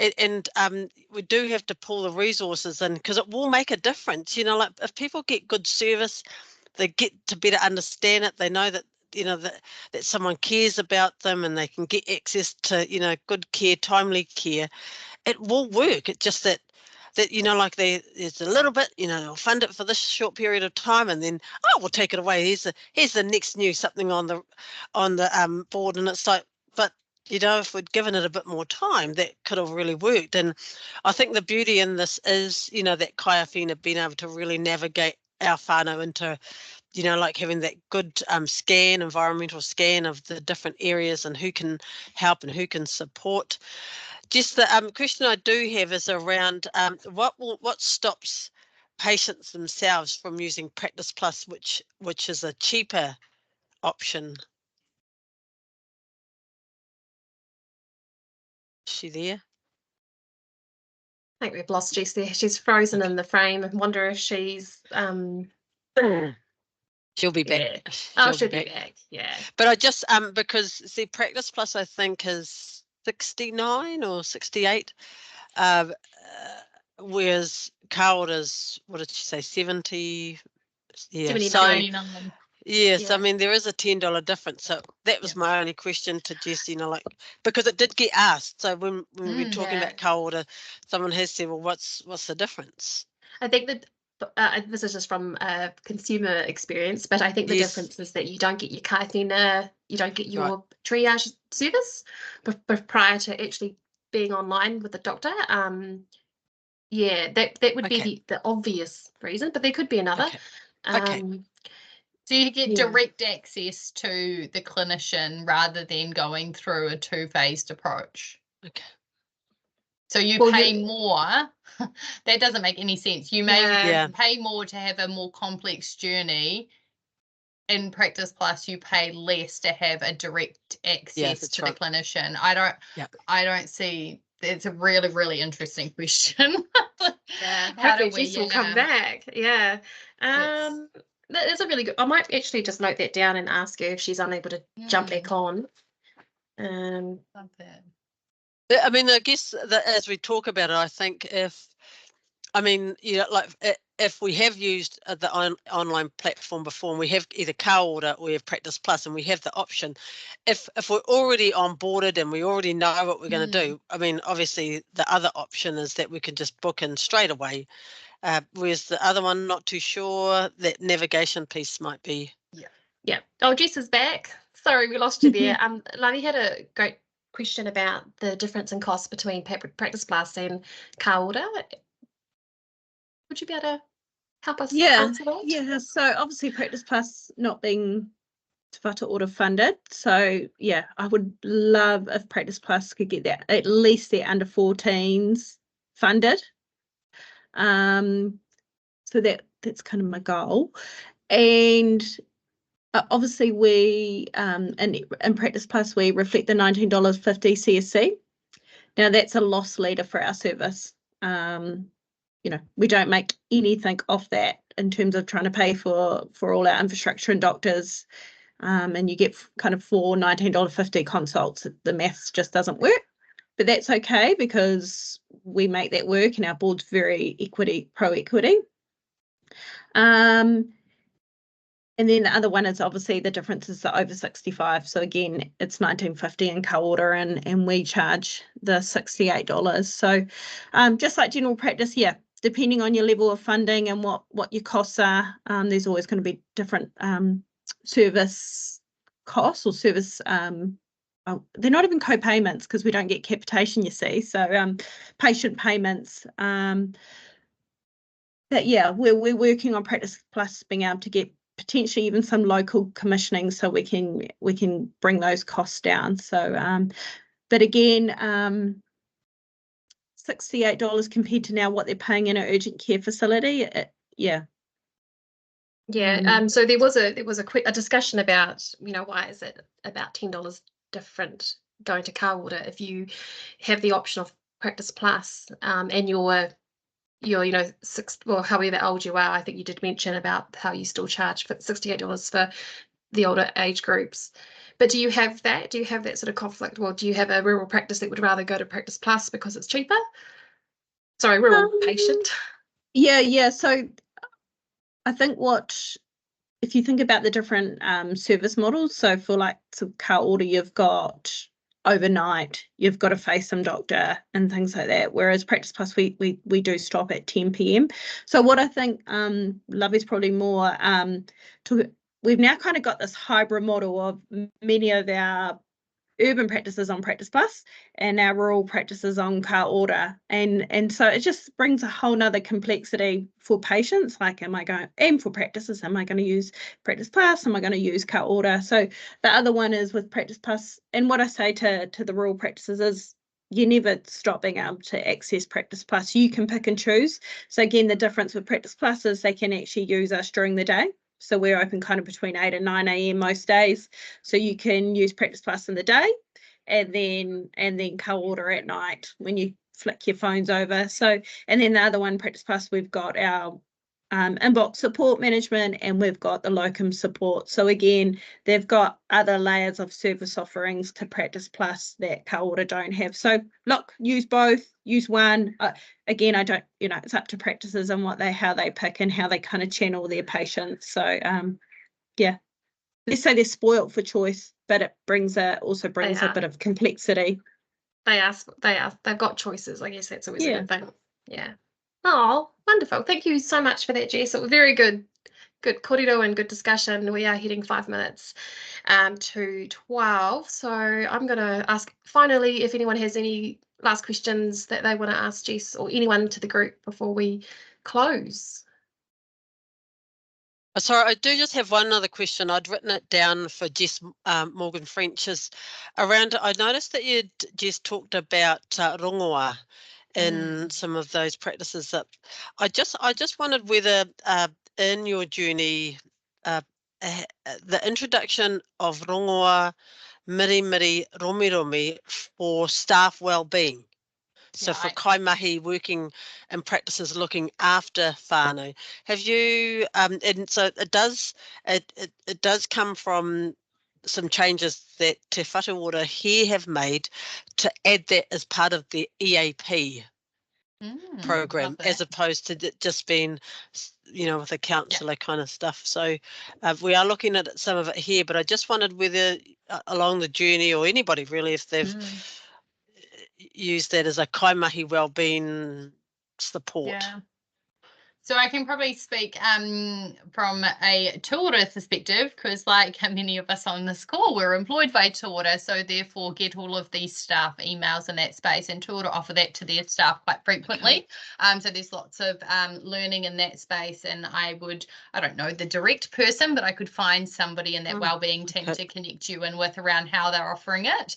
we do have to pull the resources in, because it will make a difference. Like if people get good service, they get to better understand it. They know that that someone cares about them, and they can get access to good care, timely care. It will work. It's just that like there's a little bit, they'll fund it for this short period of time, and then we'll take it away. Here's the next new something on the board, and it's like, but if we'd given it a bit more time, that could have really worked. And I think the beauty in this is that kaiawhina being able to really navigate our whānau into like having that good environmental scan of the different areas and who can help and who can support. Just the question I do have is around what stops patients themselves from using Practice Plus, which is a cheaper option. Is she there? I think we've lost Jess there. She's frozen in the frame. I wonder if she's She'll be back. Yeah. She'll be back. Yeah. But I just because see, Practice Plus I think is 69 or 68, whereas ka-ora's, what did she say, 70? Yeah. 79. Yes, I mean there is a $10 difference. So that was my only question to Jess, like, because it did get asked. So when we were talking about ka-ora, someone has said, well, what's the difference? I think that this is just from a consumer experience, but I think the difference is that you don't get your kaiawhina, you don't get your triage service prior to actually being online with the doctor. That would be the obvious reason, but there could be another. So you get direct access to the clinician rather than going through a two-phased approach. Okay. So you pay more. That doesn't make any sense. You may pay more to have a more complex journey. In Practice Plus, you pay less to have a direct access to the clinician. I don't see it's a really, really interesting question. Yeah, How do hopefully we, Jess will come back. Yeah. That is a really good. I might actually just note that down and ask her if she's unable to jump back on. Love that. I mean, I guess that as we talk about it, I think if we have used the online platform before and we have either Ka Ora or we have Practice Plus and we have the option, if we're already onboarded and we already know what we're going to do, I mean, obviously the other option is that we can just book in straight away. Whereas the other one, not too sure. That navigation piece might be. Yeah. Oh, Jess is back. Sorry, we lost you there. Lani had a great question about the difference in cost between Practice Plus and Ka Ora. Would you be able to help us answer that? Yeah, so obviously Practice Plus not being Te Whatu Ora funded. So yeah, I would love if Practice Plus could get that, at least their under 14s funded. So that's kind of my goal. And obviously we in Practice Plus we reflect the $19.50 CSC. Now that's a loss leader for our service. You know, we don't make anything off that in terms of trying to pay for all our infrastructure and doctors. And you get kind of 4 $19.50 consults. The maths just doesn't work, but that's okay because we make that work and our board's very pro-equity. And then the other one is obviously the difference is the over 65. So again, it's $19.50 in Ka Ora and we charge the $68. So just like general practice, yeah, depending on your level of funding and what your costs are, there's always going to be different service costs or service. They're not even co-payments because we don't get capitation, you see. So patient payments. But yeah, we're working on Practice Plus being able to get potentially even some local commissioning so we can bring those costs down. So but again, $68 compared to now what they're paying in an urgent care facility. So there was a discussion about, you know, why is it about $10 different going to Ka Ora if you have the option of Practice Plus and you're you know however old you are. I think you did mention about how you still charge for $68 for the older age groups. But do you have that? Do you have that sort of conflict? Well, do you have a rural practice that would rather go to Practice Plus because it's cheaper? Sorry, rural patient. Yeah. So I think if you think about the different service models, so for like Ka Ora, you've got overnight, you've got a FaceTime doctor and things like that. Whereas Practice Plus, we do stop at 10 p.m. So what I think Lovey's probably more we've now kind of got this hybrid model of many of our urban practices on Practice Plus and our rural practices on Ka Ora, and so it just brings a whole nother complexity for patients. Like, and for practices, am I going to use Practice Plus? Am I going to use Ka Ora? So the other one is with Practice Plus, and what I say to the rural practices is you never stop being able to access Practice Plus. You can pick and choose. So again, the difference with Practice Plus is they can actually use us during the day. So we're open kind of between 8 and 9 a.m. most days. So you can use Practice Plus in the day and then Ka Ora at night when you flick your phones over. So, and then the other one, Practice Plus, we've got our inbox support management and we've got the locum support. So again, they've got other layers of service offerings to Practice Plus that Ka Ora don't have. So look, use both, use one. Again, I don't, it's up to practices and how they pick and how they kind of channel their patients. So yeah, let's say they're spoilt for choice, but it also brings a bit of complexity. They've got choices. I guess that's always a good thing. Yeah. Oh, wonderful. Thank you so much for that, Jess. It was very good kōrero and good discussion. We are heading 5 minutes to 12. So I'm going to ask finally if anyone has any last questions that they want to ask Jess or anyone to the group before we close. Sorry, I do just have one other question. I'd written it down for Jess Morgan French's around. I noticed that you just talked about rongoa in some of those practices. That I just wondered whether in your journey, the introduction of rongoa, miri miri, romi romi for staff well-being, So Yeah, for kaimahi working and practices looking after whānau, have you, and so it does come from some changes that Te Whatuora here have made to add that as part of the EAP program, as opposed to just being, you know, with a counsellor kind of stuff. So we are looking at some of it here, but I just wondered whether along the journey, or anybody really, if they've used that as a kaimahi wellbeing support. Yeah. So I can probably speak from a Tūora perspective, because like many of us on this call, we're employed by Tūora, so therefore get all of these staff emails in that space, and Tūora offer that to their staff quite frequently. So there's lots of learning in that space, and I don't know the direct person, but I could find somebody in that wellbeing team to connect you in with around how they're offering it.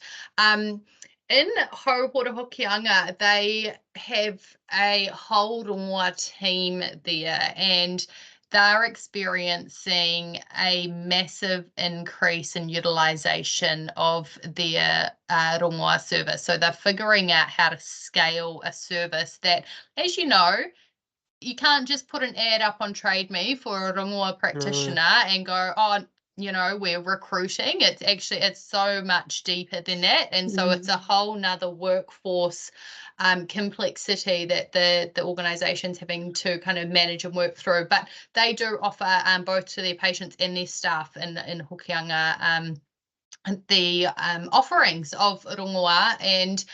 In Hauhora Hokianga, they have a whole rongoa team there, and they're experiencing a massive increase in utilisation of their rongoa service. So they're figuring out how to scale a service that, as you know, you can't just put an ad up on Trade Me for a rongoa practitioner and go, oh, you know, we're recruiting. It's so much deeper than that. And so it's a whole nother workforce complexity that the organisation's having to kind of manage and work through. But they do offer both to their patients and their staff in Hokianga the offerings of rongoa, and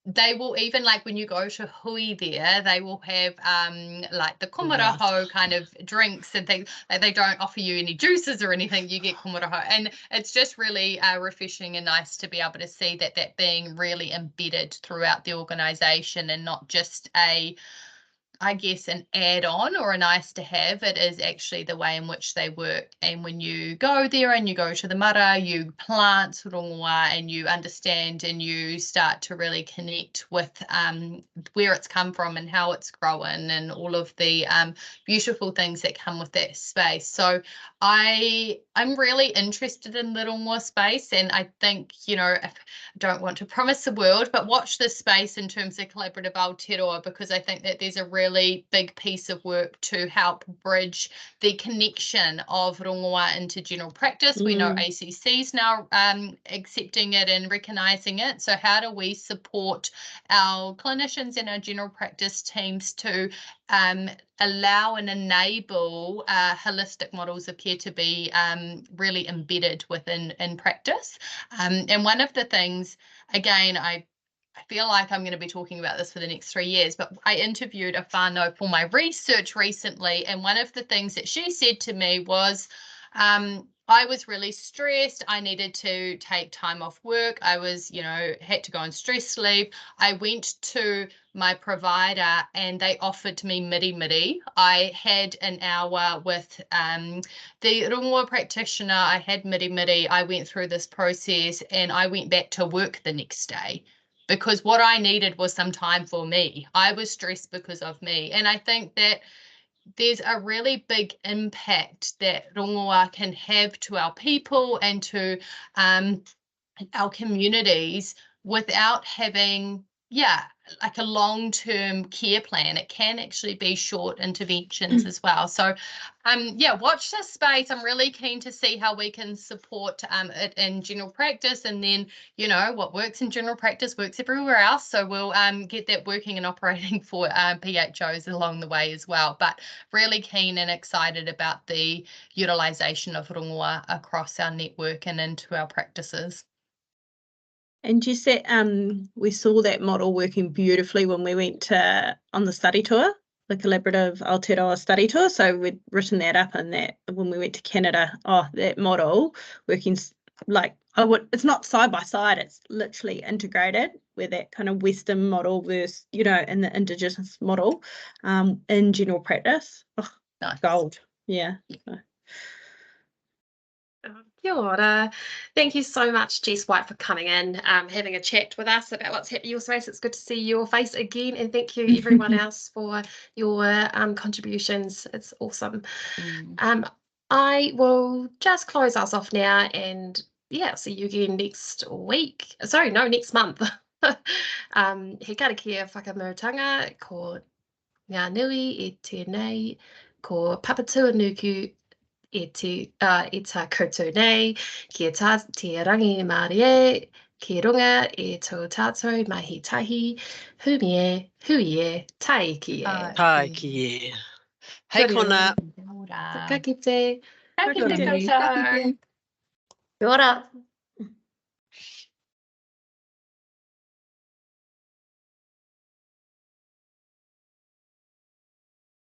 they will even, like when you go to Hui there, they will have like the kumaraho kind of drinks and things. Like they don't offer you any juices or anything, you get kumaraho, and it's just really refreshing and nice to be able to see that being really embedded throughout the organisation, and not just I guess an add-on or a nice to have. It is actually the way in which they work. And when you go there and you go to the mara, you plant rongoa and you understand and you start to really connect with where it's come from and how it's grown and all of the beautiful things that come with that space. So I'm really interested in the rongoa space, and I think, you know, I don't want to promise the world, but watch this space in terms of Collaborative Aotearoa, because I think that there's a really big piece of work to help bridge the connection of rongoa into general practice. We know ACC's now accepting it and recognising it. So how do we support our clinicians and our general practice teams to allow and enable holistic models of care to be really embedded within practice? And one of the things, again, I feel like I'm going to be talking about this for the next 3 years, but I interviewed a whānau for my research recently, and one of the things that she said to me was, I was really stressed. I needed to take time off work. I was, you know, had to go on stress leave. I went to my provider and they offered me miri. I had an hour with the rongoa practitioner. I had miri. I went through this process and I went back to work the next day, because what I needed was some time for me. I was stressed because of me. And I think that there's a really big impact that rongoa can have to our people and to our communities without having, like a long-term care plan. It can actually be short interventions as well. So watch this space. I'm really keen to see how we can support it in general practice, and then, you know, what works in general practice works everywhere else. So we'll get that working and operating for PHOs along the way as well. But really keen and excited about the utilisation of rongoa across our network and into our practices. And you said we saw that model working beautifully when we went on the study tour, the Collaborative Aotearoa study tour. So we'd written that up, and that when we went to Canada, that model working like it's not side by side, it's literally integrated, where that kind of Western model versus, you know, and the Indigenous model in general practice. Nice. Gold. Yeah. Kia ora. Thank you so much, Jess White, for coming in, having a chat with us about what's happening in your space. It's good to see your face again, and thank you everyone else for your contributions. It's awesome. I will just close us off now, and see you again next week. Sorry, no, next month. He karakia whakamurutanga ko ngā nui e tēnei, ko papatua nuku e tā koutou nei, kia te rangi Māori e, ki runga e tō tātou mahi tahi, hui e, taiki e. Tai ki e. Hei Kia kona. Ka kite. Ka kite Kia ora. koutou. Kia ora.